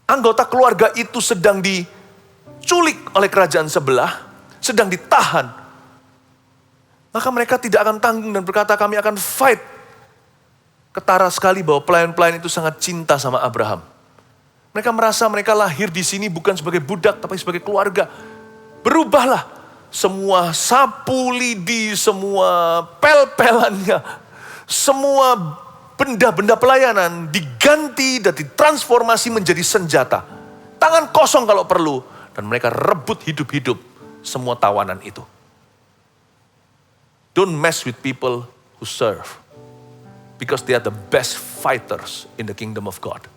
anggota keluarga itu sedang diculik oleh kerajaan sebelah, sedang ditahan, maka mereka tidak akan tanggung dan berkata, kami akan fight. Ketara sekali bahwa pelayan-pelayan itu sangat cinta sama Abraham. Mereka merasa mereka lahir di sini bukan sebagai budak, tapi sebagai keluarga. Berubahlah semua sapu lidi, semua pel-pelannya, semua benda-benda pelayanan diganti dan ditransformasi menjadi senjata. Tangan kosong kalau perlu. Dan mereka rebut hidup-hidup semua tawanan itu. Don't mess with people who serve. Because they are the best fighters in the kingdom of God.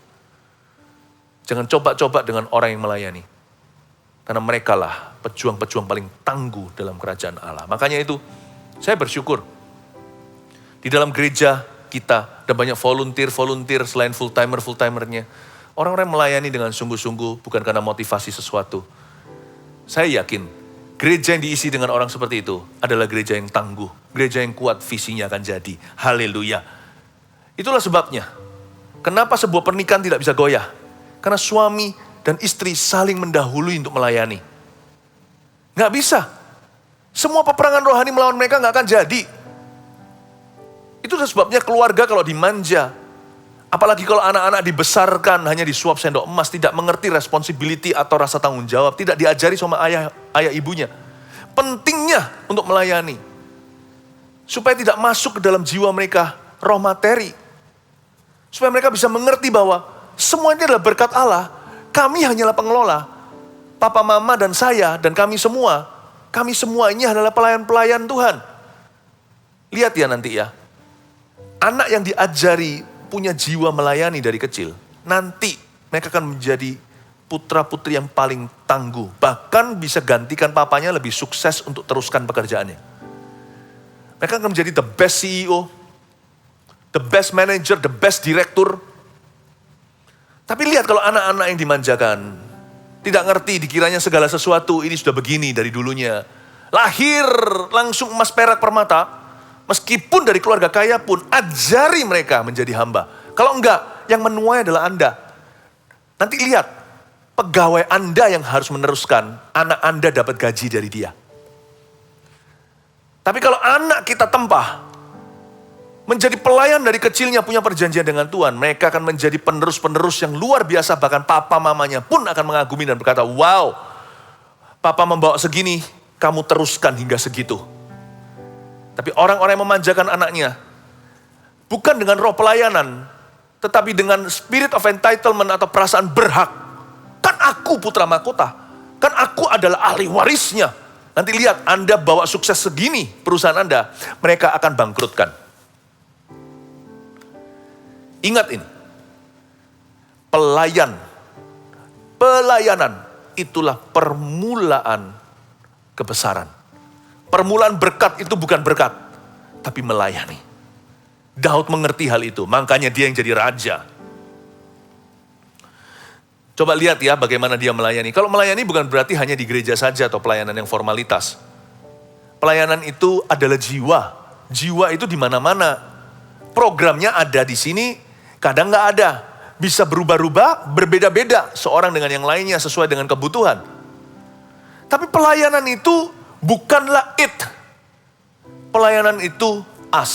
Jangan coba-coba dengan orang yang melayani. Karena mereka lah pejuang-pejuang paling tangguh dalam kerajaan Allah. Makanya itu, saya bersyukur. Di dalam gereja kita, ada banyak volunteer selain full-timernya. Orang-orang melayani dengan sungguh-sungguh, bukan karena motivasi sesuatu. Saya yakin, gereja yang diisi dengan orang seperti itu adalah gereja yang tangguh. Gereja yang kuat, visinya akan jadi. Haleluya. Itulah sebabnya, kenapa sebuah pernikahan tidak bisa goyah. Karena suami dan istri saling mendahului untuk melayani. Nggak bisa. Semua peperangan rohani melawan mereka nggak akan jadi. Itulah sebabnya keluarga kalau dimanja, apalagi kalau anak-anak dibesarkan hanya disuap sendok emas, tidak mengerti responsibility atau rasa tanggung jawab, tidak diajari sama ayah ibunya. Pentingnya untuk melayani. Supaya tidak masuk ke dalam jiwa mereka roh materi. Supaya mereka bisa mengerti bahwa semuanya adalah berkat Allah. Kami hanyalah pengelola. Papa, mama, dan saya, dan kami semua ini adalah pelayan-pelayan Tuhan. Lihat ya nanti ya. Anak yang diajari punya jiwa melayani dari kecil, nanti mereka akan menjadi putra-putri yang paling tangguh. Bahkan bisa gantikan papanya lebih sukses untuk teruskan pekerjaannya. Mereka akan menjadi the best CEO, the best manager, the best direktur. Tapi lihat kalau anak-anak yang dimanjakan, tidak ngerti, dikiranya segala sesuatu ini sudah begini dari dulunya. Lahir langsung emas perak permata, meskipun dari keluarga kaya pun, ajari mereka menjadi hamba. Kalau enggak, yang menuai adalah Anda. Nanti lihat, pegawai Anda yang harus meneruskan, anak Anda dapat gaji dari dia. Tapi kalau anak kita tempah, menjadi pelayan dari kecilnya punya perjanjian dengan Tuhan, mereka akan menjadi penerus-penerus yang luar biasa, bahkan papa mamanya pun akan mengagumi dan berkata, wow, papa membawa segini, kamu teruskan hingga segitu. Tapi orang-orang yang memanjakan anaknya, bukan dengan roh pelayanan, tetapi dengan spirit of entitlement atau perasaan berhak. Kan aku putra mahkota, kan aku adalah ahli warisnya. Nanti lihat, Anda bawa sukses segini perusahaan Anda, mereka akan bangkrutkan. Ingat ini, pelayanan itulah permulaan kebesaran. Permulaan berkat itu bukan berkat, tapi melayani. Daud mengerti hal itu, makanya dia yang jadi raja. Coba lihat ya bagaimana dia melayani. Kalau melayani bukan berarti hanya di gereja saja atau pelayanan yang formalitas. Pelayanan itu adalah jiwa. Jiwa itu di mana-mana. Programnya ada di sini, kadang nggak ada. Bisa berubah-ubah, berbeda-beda seorang dengan yang lainnya sesuai dengan kebutuhan. Tapi pelayanan itu bukanlah it. Pelayanan itu us.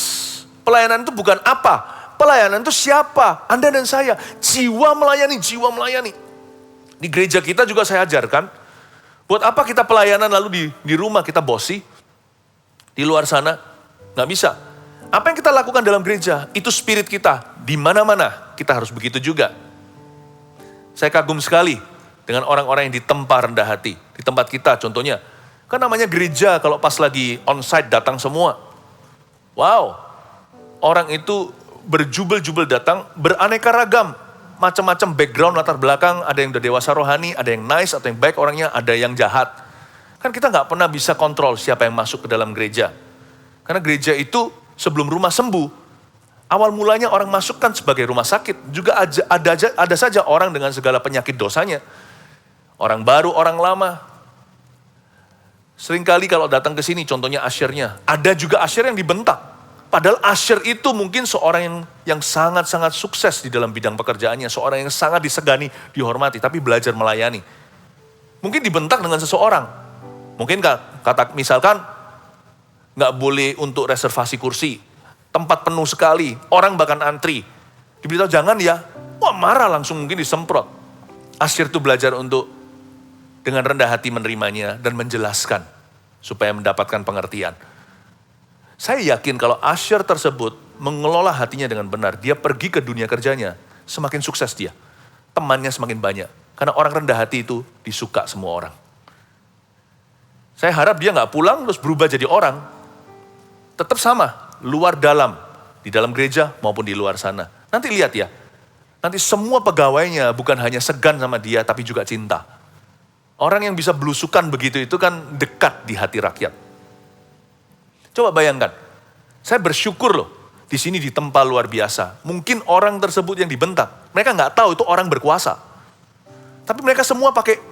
Pelayanan itu bukan apa. Pelayanan itu siapa? Anda dan saya. Jiwa melayani, jiwa melayani. Di gereja kita juga saya ajarkan, buat apa kita pelayanan lalu di rumah kita bosi? Di luar sana, nggak bisa. Apa yang kita lakukan dalam gereja, itu spirit kita. Di mana-mana, kita harus begitu juga. Saya kagum sekali dengan orang-orang yang ditempa rendah hati. Di tempat kita contohnya. Kan namanya gereja kalau pas lagi onsite datang semua. Wow, orang itu berjubel-jubel datang, beraneka ragam. Macam-macam background, latar belakang, ada yang udah dewasa rohani, ada yang nice atau yang baik orangnya, ada yang jahat. Kan kita nggak pernah bisa kontrol siapa yang masuk ke dalam gereja. Karena gereja itu sebelum rumah sembuh, awal mulanya orang masuk kan sebagai rumah sakit. Juga ada saja orang dengan segala penyakit dosanya. Orang baru, orang lama. Seringkali kalau datang ke sini, contohnya asyirnya, ada juga asyir yang dibentak. Padahal asyir itu mungkin seorang yang sangat-sangat sukses di dalam bidang pekerjaannya, seorang yang sangat disegani, dihormati, tapi belajar melayani. Mungkin dibentak dengan seseorang. Mungkin misalkan nggak boleh untuk reservasi kursi, tempat penuh sekali, orang bahkan antri. Diberitahu jangan ya, wah marah langsung mungkin disemprot. Asyir itu belajar untuk dengan rendah hati menerimanya dan menjelaskan supaya mendapatkan pengertian. Saya yakin kalau asyir tersebut mengelola hatinya dengan benar, dia pergi ke dunia kerjanya, semakin sukses dia. Temannya semakin banyak, karena orang rendah hati itu disuka semua orang. Saya harap dia nggak pulang terus berubah jadi orang. Tetap sama, luar dalam, di dalam gereja maupun di luar sana. Nanti lihat ya, nanti semua pegawainya bukan hanya segan sama dia, tapi juga cinta. Orang yang bisa belusukan begitu itu kan dekat di hati rakyat. Coba bayangkan, saya bersyukur loh, di sini ditempa luar biasa. Mungkin orang tersebut yang dibentak, mereka nggak tahu itu orang berkuasa. Tapi mereka semua pakai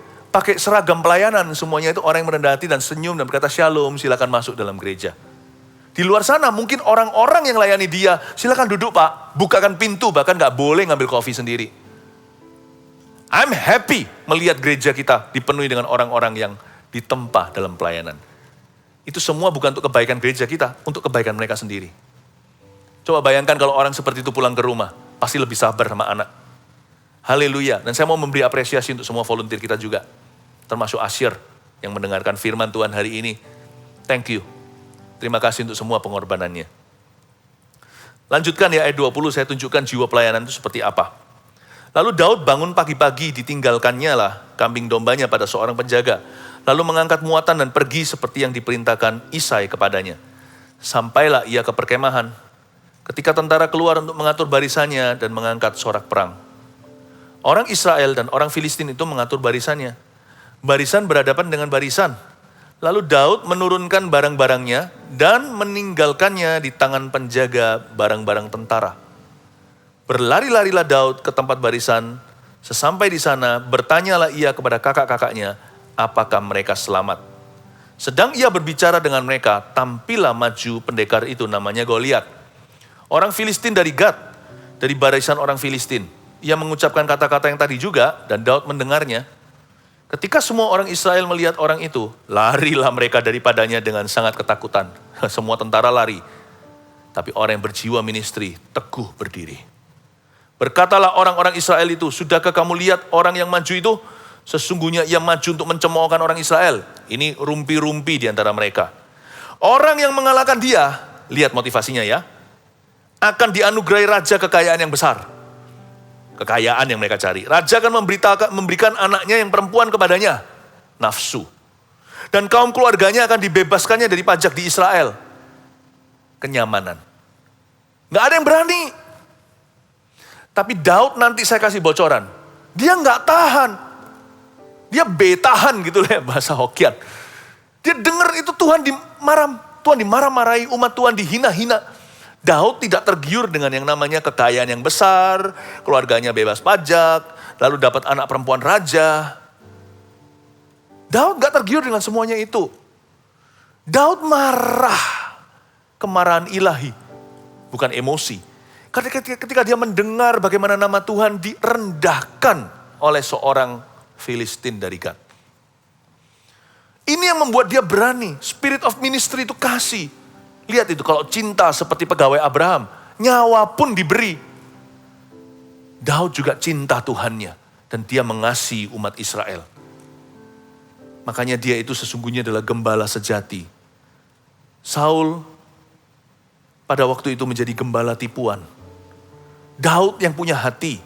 seragam pelayanan, semuanya itu orang yang merendah hati dan senyum dan berkata shalom, silakan masuk dalam gereja. Di luar sana mungkin orang-orang yang layani dia, silakan duduk Pak, bukakan pintu, bahkan nggak boleh ngambil kopi sendiri. I'm happy melihat gereja kita dipenuhi dengan orang-orang yang ditempa dalam pelayanan. Itu semua bukan untuk kebaikan gereja kita, untuk kebaikan mereka sendiri. Coba bayangkan kalau orang seperti itu pulang ke rumah, pasti lebih sabar sama anak. Haleluya. Dan saya mau memberi apresiasi untuk semua volunteer kita juga, termasuk Asyir yang mendengarkan firman Tuhan hari ini. Thank you. Terima kasih untuk semua pengorbanannya. Lanjutkan ya ayat 20, saya tunjukkan jiwa pelayanan itu seperti apa. Lalu Daud bangun pagi-pagi, ditinggalkannya lah kambing dombanya pada seorang penjaga. Lalu mengangkat muatan dan pergi seperti yang diperintahkan Isai kepadanya. Sampailah ia ke perkemahan. Ketika tentara keluar untuk mengatur barisannya dan mengangkat sorak perang. Orang Israel dan orang Filistin itu mengatur barisannya. Barisan berhadapan dengan barisan. Lalu Daud menurunkan barang-barangnya dan meninggalkannya di tangan penjaga barang-barang tentara. Berlari-larilah Daud ke tempat barisan. Sesampai di sana, bertanyalah ia kepada kakak-kakaknya, apakah mereka selamat. Sedang ia berbicara dengan mereka, tampillah maju pendekar itu namanya Goliat. Orang Filistin dari Gad, dari barisan orang Filistin. Ia mengucapkan kata-kata yang tadi juga, dan Daud mendengarnya. Ketika semua orang Israel melihat orang itu, larilah mereka daripadanya dengan sangat ketakutan. Semua tentara lari. Tapi orang yang berjiwa ministry, teguh berdiri. Berkatalah orang-orang Israel itu, sudahkah kamu lihat orang yang maju itu? Sesungguhnya ia maju untuk mencemoohkan orang Israel. Ini rumpi-rumpi di antara mereka. Orang yang mengalahkan dia, lihat motivasinya ya, akan dianugerahi raja kekayaan yang besar. Kekayaan yang mereka cari. Raja akan memberikan anaknya yang perempuan kepadanya. Nafsu. Dan kaum keluarganya akan dibebaskannya dari pajak di Israel. Kenyamanan. Gak ada yang berani. Tapi Daud nanti saya kasih bocoran. Dia gak tahan. Dia betahan gitu lah bahasa Hokian. Dia dengar itu Tuhan dimarah-marahi, umat Tuhan dihina-hina. Daud tidak tergiur dengan yang namanya kekayaan yang besar, keluarganya bebas pajak, lalu dapat anak perempuan raja. Daud gak tergiur dengan semuanya itu. Daud marah, kemarahan ilahi, bukan emosi. Ketika dia mendengar bagaimana nama Tuhan direndahkan oleh seorang Filistin dari Gad. Ini yang membuat dia berani. Spirit of ministry itu kasih. Lihat itu, kalau cinta seperti pegawai Abraham, nyawa pun diberi. Daud juga cinta Tuhannya dan dia mengasihi umat Israel. Makanya dia itu sesungguhnya adalah gembala sejati. Saul pada waktu itu menjadi gembala tipuan. Daud yang punya hati.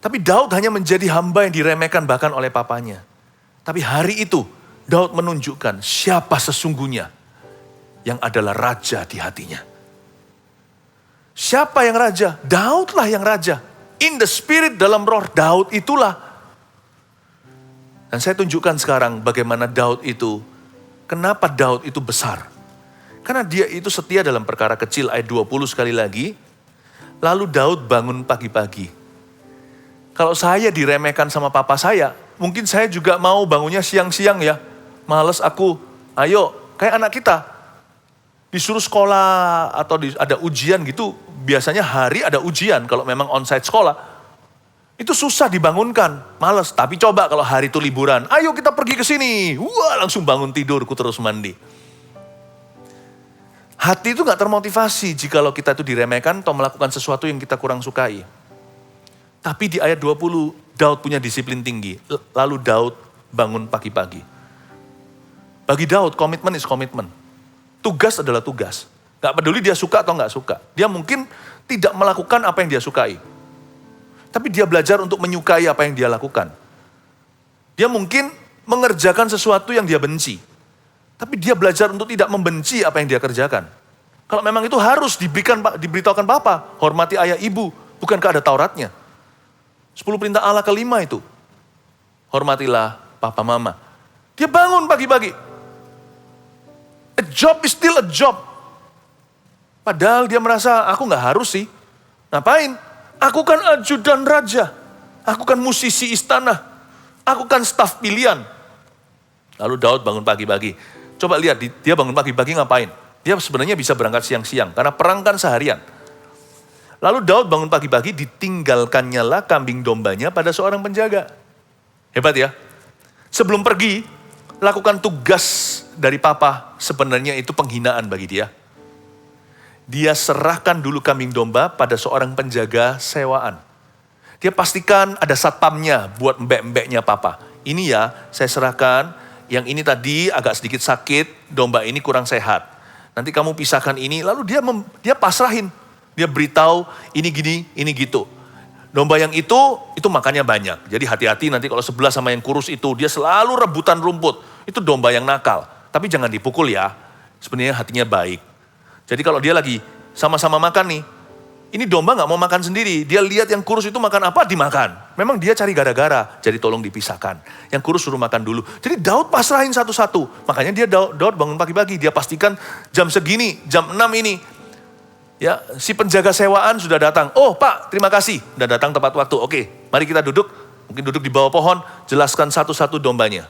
Tapi Daud hanya menjadi hamba yang diremehkan bahkan oleh papanya. Tapi hari itu Daud menunjukkan siapa sesungguhnya yang adalah raja di hatinya. Siapa yang raja? Daudlah yang raja. In the spirit, dalam roh, Daud itulah. Dan saya tunjukkan sekarang bagaimana Daud itu, kenapa Daud itu besar. Karena dia itu setia dalam perkara kecil, ayat 20 sekali lagi. Lalu Daud bangun pagi-pagi. Kalau saya diremehkan sama papa saya, mungkin saya juga mau bangunnya siang-siang ya. Males aku, ayo, kayak anak kita. Disuruh sekolah atau ada ujian gitu, biasanya hari ada ujian kalau memang onsite sekolah. Itu susah dibangunkan, males. Tapi coba kalau hari itu liburan, ayo kita pergi ke sini. Wah, langsung bangun tidur, ku terus mandi. Hati itu gak termotivasi jikalau kita itu diremehkan atau melakukan sesuatu yang kita kurang sukai. Tapi di ayat 20, Daud punya disiplin tinggi. Lalu Daud bangun pagi-pagi. Bagi Daud, komitmen is komitmen. Tugas adalah tugas. Gak peduli dia suka atau gak suka. Dia mungkin tidak melakukan apa yang dia sukai. Tapi dia belajar untuk menyukai apa yang dia lakukan. Dia mungkin mengerjakan sesuatu yang dia benci. Tapi dia belajar untuk tidak membenci apa yang dia kerjakan. Kalau memang itu harus diberitahukan Bapa, hormati ayah ibu, bukankah ada Tauratnya? 10 perintah Allah kelima itu. Hormatilah papa mama. Dia bangun pagi-pagi. A job is still a job. Padahal dia merasa, aku gak harus sih. Ngapain? Aku kan ajudan raja. Aku kan musisi istana. Aku kan staf pilihan. Lalu Daud bangun pagi-pagi. Coba lihat, dia bangun pagi-pagi ngapain? Dia sebenarnya bisa berangkat siang-siang, karena perang kan seharian. Lalu Daud bangun pagi-pagi, ditinggalkannya lah kambing dombanya pada seorang penjaga. Hebat ya. Sebelum pergi, lakukan tugas dari papa, sebenarnya itu penghinaan bagi dia. Dia serahkan dulu kambing domba pada seorang penjaga sewaan. Dia pastikan ada satpamnya buat mbek-mbeknya papa. Ini ya, saya serahkan. Yang ini tadi agak sedikit sakit, domba ini kurang sehat. Nanti kamu pisahkan ini, lalu dia pasrahin. Dia beritahu ini gini, ini gitu. Domba yang itu makannya banyak. Jadi hati-hati nanti kalau sebelah sama yang kurus itu, dia selalu rebutan rumput. Itu domba yang nakal. Tapi jangan dipukul ya, sebenarnya hatinya baik. Jadi kalau dia lagi sama-sama makan nih, ini domba gak mau makan sendiri. Dia lihat yang kurus itu makan apa, dimakan. Memang dia cari gara-gara, jadi tolong dipisahkan. Yang kurus suruh makan dulu. Jadi Daud pasrahin satu-satu. Makanya dia Daud bangun pagi-pagi. Dia pastikan jam segini, jam 6 ini. Ya, si penjaga sewaan sudah datang. Oh Pak, terima kasih. Sudah datang tepat waktu. Oke, mari kita duduk. Mungkin duduk di bawah pohon. Jelaskan satu-satu dombanya.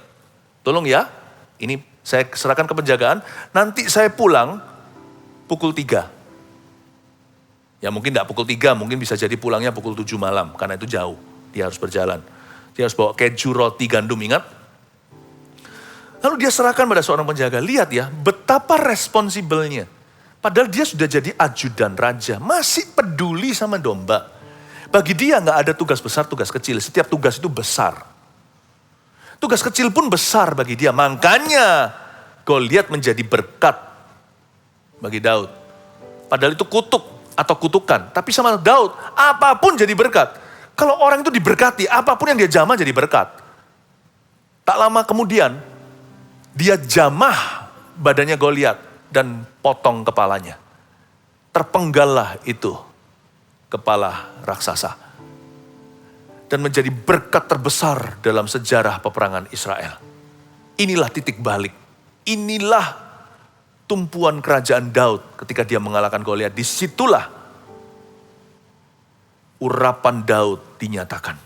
Tolong ya, ini saya serahkan ke penjagaan. Nanti saya pulang pukul 3. Ya mungkin tidak pukul 3, mungkin bisa jadi pulangnya pukul 7 malam. Karena itu jauh, dia harus berjalan. Dia harus bawa keju, roti, gandum, ingat? Lalu dia serahkan pada seorang penjaga. Lihat ya, betapa responsibelnya. Padahal dia sudah jadi ajudan raja, masih peduli sama domba. Bagi dia gak ada tugas besar, tugas kecil. Setiap tugas itu besar. Tugas kecil pun besar bagi dia. Makanya Goliat menjadi berkat bagi Daud. Padahal itu kutuk atau kutukan. Tapi sama Daud, apapun jadi berkat. Kalau orang itu diberkati, apapun yang dia jamah jadi berkat. Tak lama kemudian, dia jamah badannya Goliat dan potong kepalanya. Terpenggallah itu kepala raksasa. Dan menjadi berkat terbesar dalam sejarah peperangan Israel. Inilah titik balik. Inilah tumpuan kerajaan Daud ketika dia mengalahkan Goliat. Disitulah urapan Daud dinyatakan.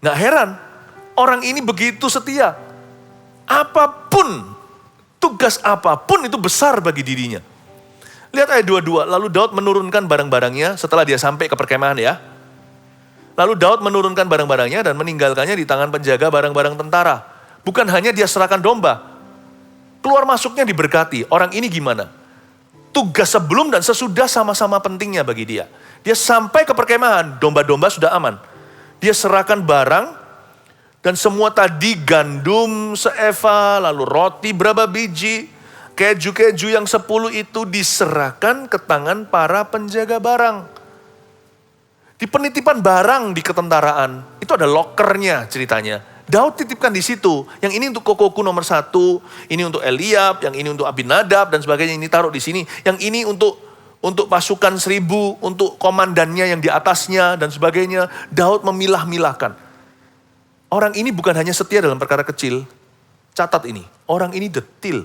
Nggak heran, orang ini begitu setia. Apapun, tugas apapun itu besar bagi dirinya. Lihat ayat 22, lalu Daud menurunkan barang-barangnya setelah dia sampai ke perkemahan ya. Lalu Daud menurunkan barang-barangnya dan meninggalkannya di tangan penjaga barang-barang tentara. Bukan hanya dia serahkan domba, keluar masuknya diberkati. Orang ini gimana? Tugas sebelum dan sesudah sama-sama pentingnya bagi dia. Dia sampai ke perkemahan, domba-domba sudah aman. Dia serahkan barang, dan semua tadi gandum seeva, lalu roti berapa biji, keju-keju yang 10 itu diserahkan ke tangan para penjaga barang. Di penitipan barang di ketentaraan, itu ada lokernya ceritanya. Daud titipkan di situ, yang ini untuk kokoku nomor 1, ini untuk Eliab, yang ini untuk Abinadab dan sebagainya, ini taruh di sini. Yang ini untuk pasukan 1000, untuk komandannya yang di atasnya dan sebagainya. Daud memilah-milahkan. Orang ini bukan hanya setia dalam perkara kecil, catat ini, orang ini detil.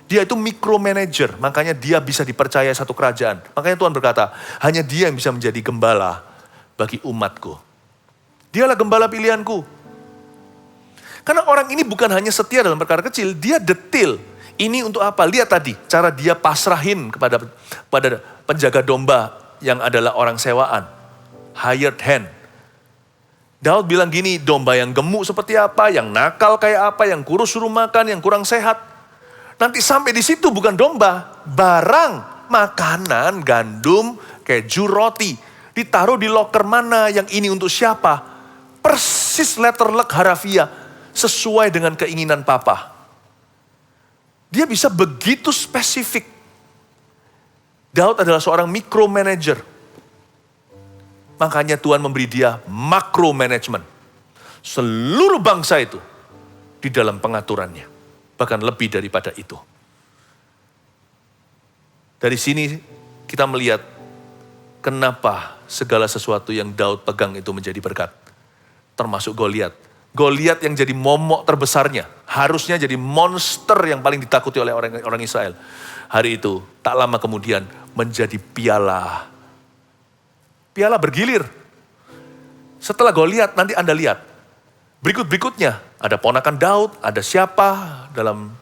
Dia itu micromanager, makanya dia bisa dipercaya satu kerajaan. Makanya Tuhan berkata, hanya dia yang bisa menjadi gembala bagi umatku. Dialah gembala pilihanku. Karena orang ini bukan hanya setia dalam perkara kecil, dia detil. Ini untuk apa? Lihat tadi, cara dia pasrahin kepada penjaga domba yang adalah orang sewaan. Hired hand. Daud bilang gini, domba yang gemuk seperti apa, yang nakal kayak apa, yang kurus suruh makan, yang kurang sehat. Nanti sampai di situ bukan domba, barang, makanan, gandum, keju, roti. Ditaruh di loker mana, yang ini untuk siapa? Persis letterlek harafiah, sesuai dengan keinginan papa. Dia bisa begitu spesifik. Daud adalah seorang micromanager. Makanya Tuhan memberi dia makro management. Seluruh bangsa itu di dalam pengaturannya. Bahkan lebih daripada itu. Dari sini kita melihat kenapa segala sesuatu yang Daud pegang itu menjadi berkat. Termasuk Goliat. Goliat yang jadi momok terbesarnya. Harusnya jadi monster yang paling ditakuti oleh orang Israel. Hari itu tak lama kemudian menjadi piala. Piala bergilir. Setelah Goliat nanti Anda lihat. Berikutnya ada ponakan Daud, ada siapa dalam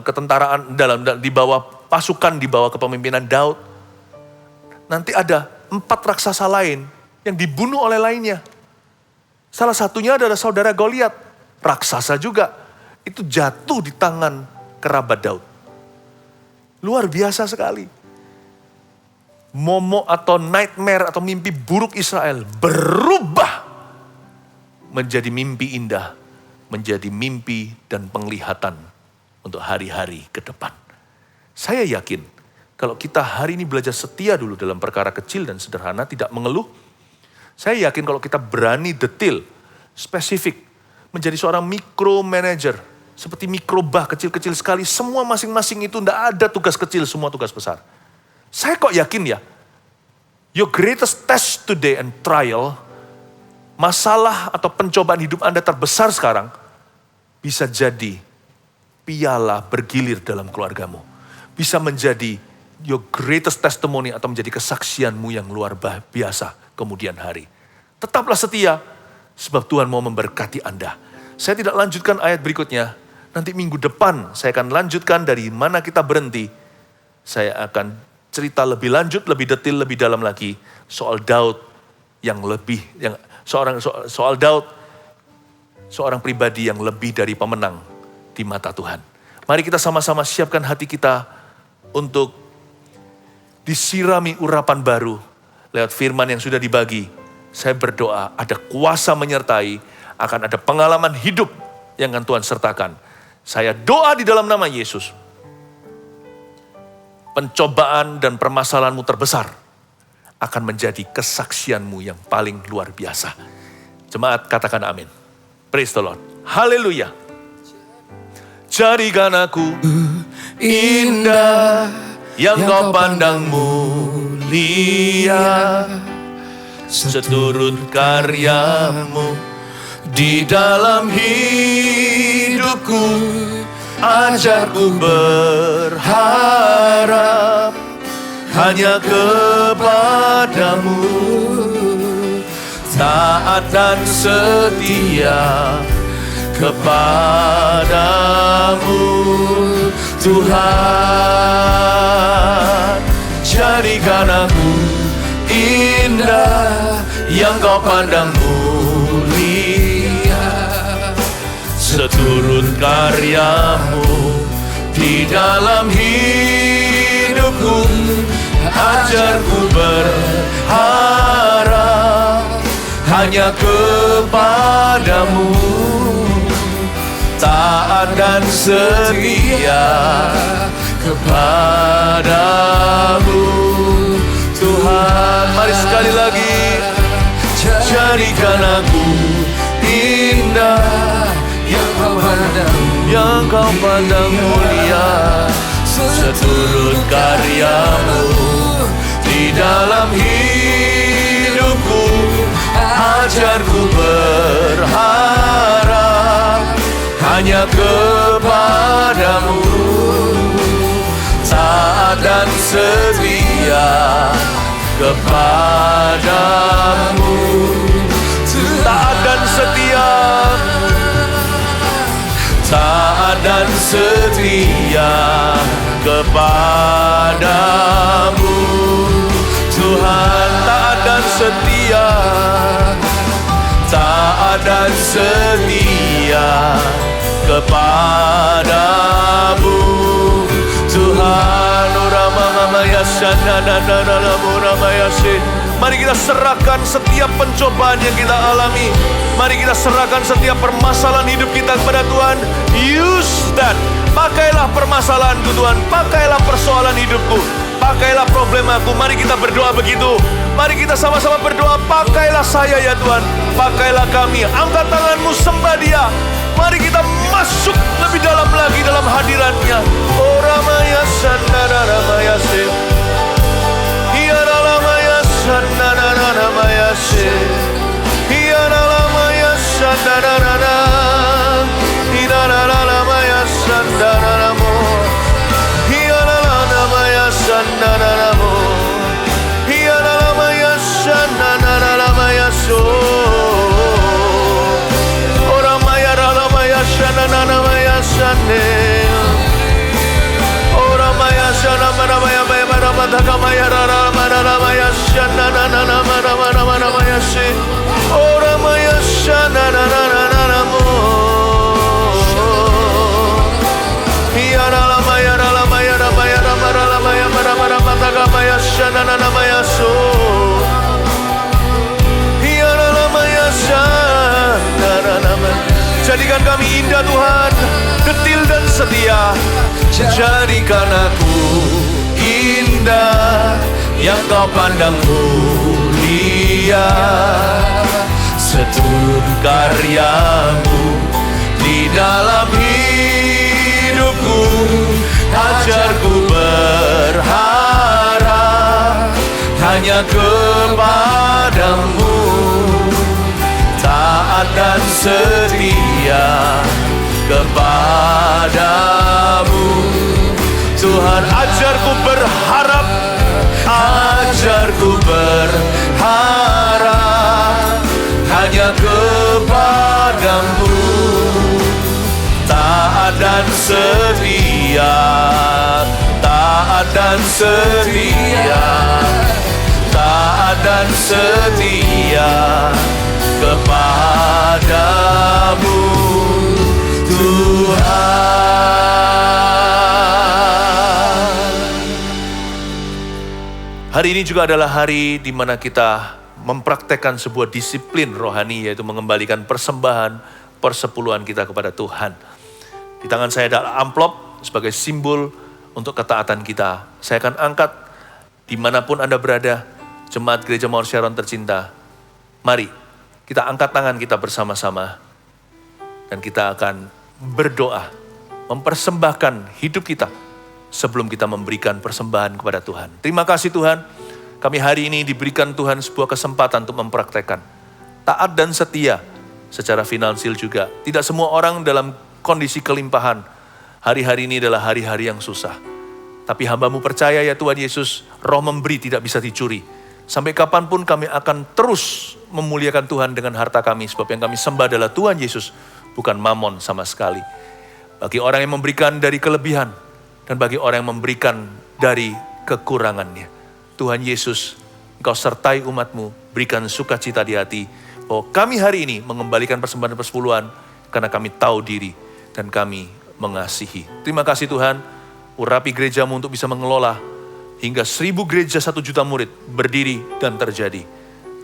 ketentaraan, di bawah pasukan, di bawah kepemimpinan Daud. Nanti ada 4 raksasa lain yang dibunuh oleh lainnya. Salah satunya adalah saudara Goliat, raksasa juga. Itu jatuh di tangan kerabat Daud. Luar biasa sekali. Momok atau nightmare atau mimpi buruk Israel berubah menjadi mimpi indah, menjadi mimpi dan penglihatan untuk hari-hari ke depan. Saya yakin kalau kita hari ini belajar setia dulu dalam perkara kecil dan sederhana, tidak mengeluh. Saya yakin kalau kita berani detil, spesifik, menjadi seorang micromanager, seperti mikrobah kecil-kecil sekali, semua masing-masing itu tidak ada tugas kecil, semua tugas besar. Saya kok yakin ya, your greatest test today and trial, masalah atau pencobaan hidup Anda terbesar sekarang, bisa jadi piala bergilir dalam keluargamu. Bisa menjadi your greatest testimony atau menjadi kesaksianmu yang luar biasa kemudian hari. Tetaplah setia, sebab Tuhan mau memberkati Anda. Saya tidak lanjutkan ayat berikutnya, nanti minggu depan saya akan lanjutkan dari mana kita berhenti. Saya akan cerita lebih lanjut, lebih detail, lebih dalam lagi soal Daud soal Daud, seorang pribadi yang lebih dari pemenang di mata Tuhan. Mari kita sama-sama siapkan hati kita untuk disirami urapan baru lewat firman yang sudah dibagi. Saya berdoa ada kuasa menyertai, akan ada pengalaman hidup yang akan Tuhan sertakan. Saya doa di dalam nama Yesus. Pencobaan dan permasalahanmu terbesar akan menjadi kesaksianmu yang paling luar biasa. Jemaat katakan amin. Praise the Lord. Haleluya. Jadikan aku indah yang kau pandang mulia, seturut karyamu di dalam hidupku. Ajarku berharap hanya kepadamu, taat dan setia kepadamu Tuhan, jadikan aku indah yang Kau pandang mulia. Seturut karya-Mu di dalam hidupku, ajarku berharap hanya kepadamu, taat dan setia kepadamu. Tuhan, mari sekali lagi, jadikan aku indah yang Kau pandang mulia. Seturut karya-Mu di dalam hidupku, ajarku berharap hanya kepadamu, taat dan setia kepadamu. Taat dan setia, taat dan setia kepadamu. Tuhan, taat dan setia, taat dan setia kepadamu. Tuhan, mari kita serahkan setiap pencobaan yang kita alami. Mari kita serahkan setiap permasalahan hidup kita kepada Tuhan. Use that. Pakailah permasalahanku Tuhan, pakailah persoalan hidupku, pakailah problemaku. Mari kita berdoa begitu. Mari kita sama-sama berdoa, pakailah saya ya Tuhan, pakailah kami. Angkat tanganmu, sembah Dia. Mari kita masuk lebih dalam lagi dalam hadirat-Nya. Oh Ramaya Sandara Ramaya Se, Iya Ramaya Sandara Ramaya Se, Iya Ramaya Sandara Ramaya Sandara Ramo, Iya Ramaya Sandara Ramo, Iya Ramaya Sandara Ramaya So. Namaya Shane, Ora Maya Shana Maramaya Maramataka Maya Ramaya Shana Namaya She, Ora Maya Shana Namo, Hiara Maya Ramaya Ramaya Ramaya Maramataka Maya Shana Namaya So, Hiara Maya Shana Namaya. Jadikan kami indah Tuhan, detil dan setia. Jadikan aku indah yang Kau pandang mulia. Seturut karya-Mu di dalam hidupku, ajarku berharap hanya kepadamu, taat dan setia kepadamu. Tuhan, ajarku berharap, ajarku berharap hanya kepadamu, taat dan setia, taat dan setia, taat dan setia kepadamu, Tuhan. Hari ini juga adalah hari di mana kita mempraktekkan sebuah disiplin rohani, yaitu mengembalikan persembahan persepuluhan kita kepada Tuhan. Di tangan saya ada amplop sebagai simbol untuk ketaatan kita. Saya akan angkat dimanapun Anda berada, jemaat Gereja Mawar Sharon tercinta. Mari kita angkat tangan kita bersama-sama dan kita akan berdoa, mempersembahkan hidup kita sebelum kita memberikan persembahan kepada Tuhan. Terima kasih Tuhan, kami hari ini diberikan Tuhan sebuah kesempatan untuk mempraktekkan taat dan setia secara finansial juga. Tidak semua orang dalam kondisi kelimpahan. Hari-hari ini adalah hari-hari yang susah. Tapi hamba-Mu percaya ya Tuhan Yesus, roh memberi tidak bisa dicuri. Sampai kapanpun kami akan terus memuliakan Tuhan dengan harta kami. Sebab yang kami sembah adalah Tuhan Yesus, bukan mamon sama sekali. Bagi orang yang memberikan dari kelebihan, dan bagi orang yang memberikan dari kekurangannya. Tuhan Yesus, Engkau sertai umat-Mu, berikan sukacita di hati, bahwa kami hari ini mengembalikan persembahan persepuluhan, karena kami tahu diri dan kami mengasihi. Terima kasih Tuhan, urapi gereja-Mu untuk bisa mengelola hingga 1000 gereja 1 juta murid berdiri dan terjadi.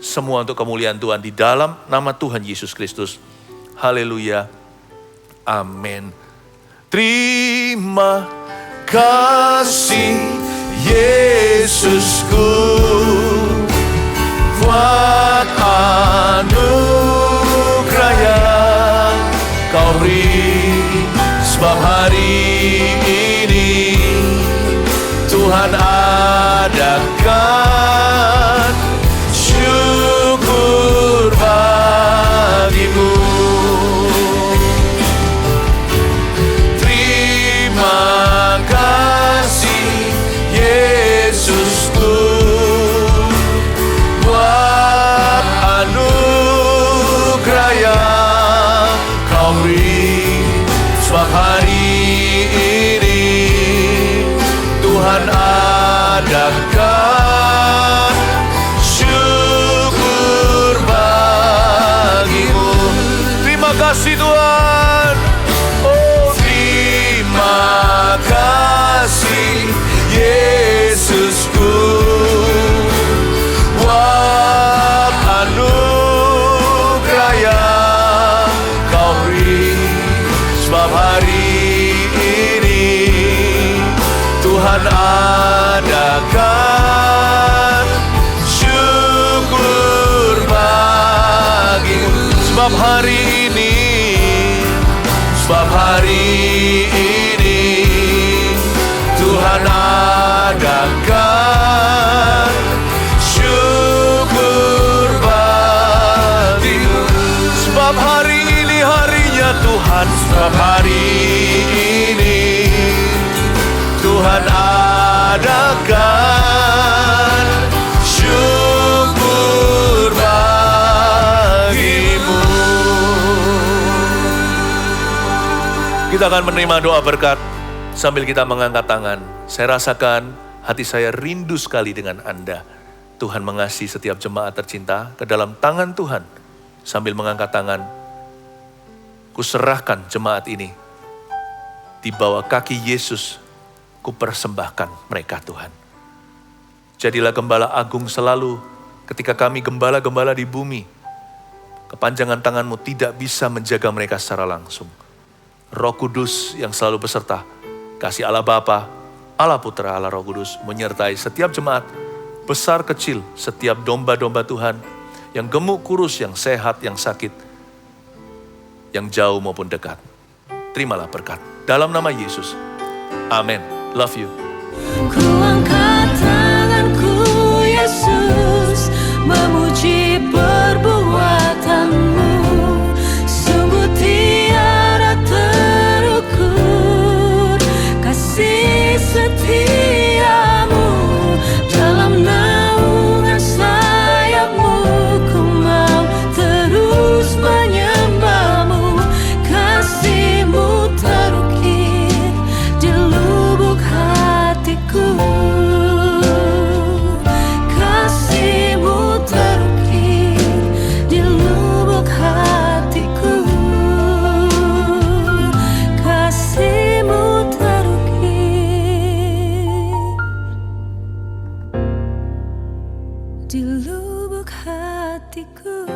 Semua untuk kemuliaan Tuhan di dalam nama Tuhan Yesus Kristus. Haleluya. Amin. Terima kasih Yesusku buat anugerah yang Kau beri, sebab hari ini Tuhan adakan syukur bagimu. Terima kasih Yesusku buat anugerah yang Kau beri, sebab hari ini Tuhan adakan syukur bagimu. Terima kasih Tuhan. Oh, terima kasih Yesusku buat anugerah yang Kau beri, sebab hari ini Tuhan adakan syukur bagimu. Sebab hari ini Tuhan adakan syukur bagimu. Sebab hari ini harinya Tuhan, sebab hari ini Tuhan adakan syukur bagimu. Kita akan menerima doa berkat sambil kita mengangkat tangan. Saya rasakan hati saya rindu sekali dengan Anda. Tuhan mengasihi setiap jemaat tercinta ke dalam tangan Tuhan. Sambil mengangkat tangan, kuserahkan jemaat ini di bawah kaki Yesus. Kupersembahkan mereka Tuhan. Jadilah gembala agung selalu ketika kami gembala-gembala di bumi. Kepanjangan tangan-Mu tidak bisa menjaga mereka secara langsung. Roh Kudus yang selalu beserta, kasih Allah Bapa, Allah Putra, Allah Roh Kudus menyertai setiap jemaat, besar kecil, setiap domba-domba Tuhan, yang gemuk kurus, yang sehat, yang sakit, yang jauh maupun dekat. Terimalah berkat dalam nama Yesus. Amin. Love you. Ku angkat tanganku Yesus, memuji perbuatan-Mu. Sungguh tiada terukur kasih setia-Mu. Dalam naungan sayap-Mu ku mau terus menyembah-Mu. Kasih-Mu terukir di lubuk hatiku. Kasih-Mu terukir di lubuk hatiku. Kasih-Mu terukir di lubuk hatiku.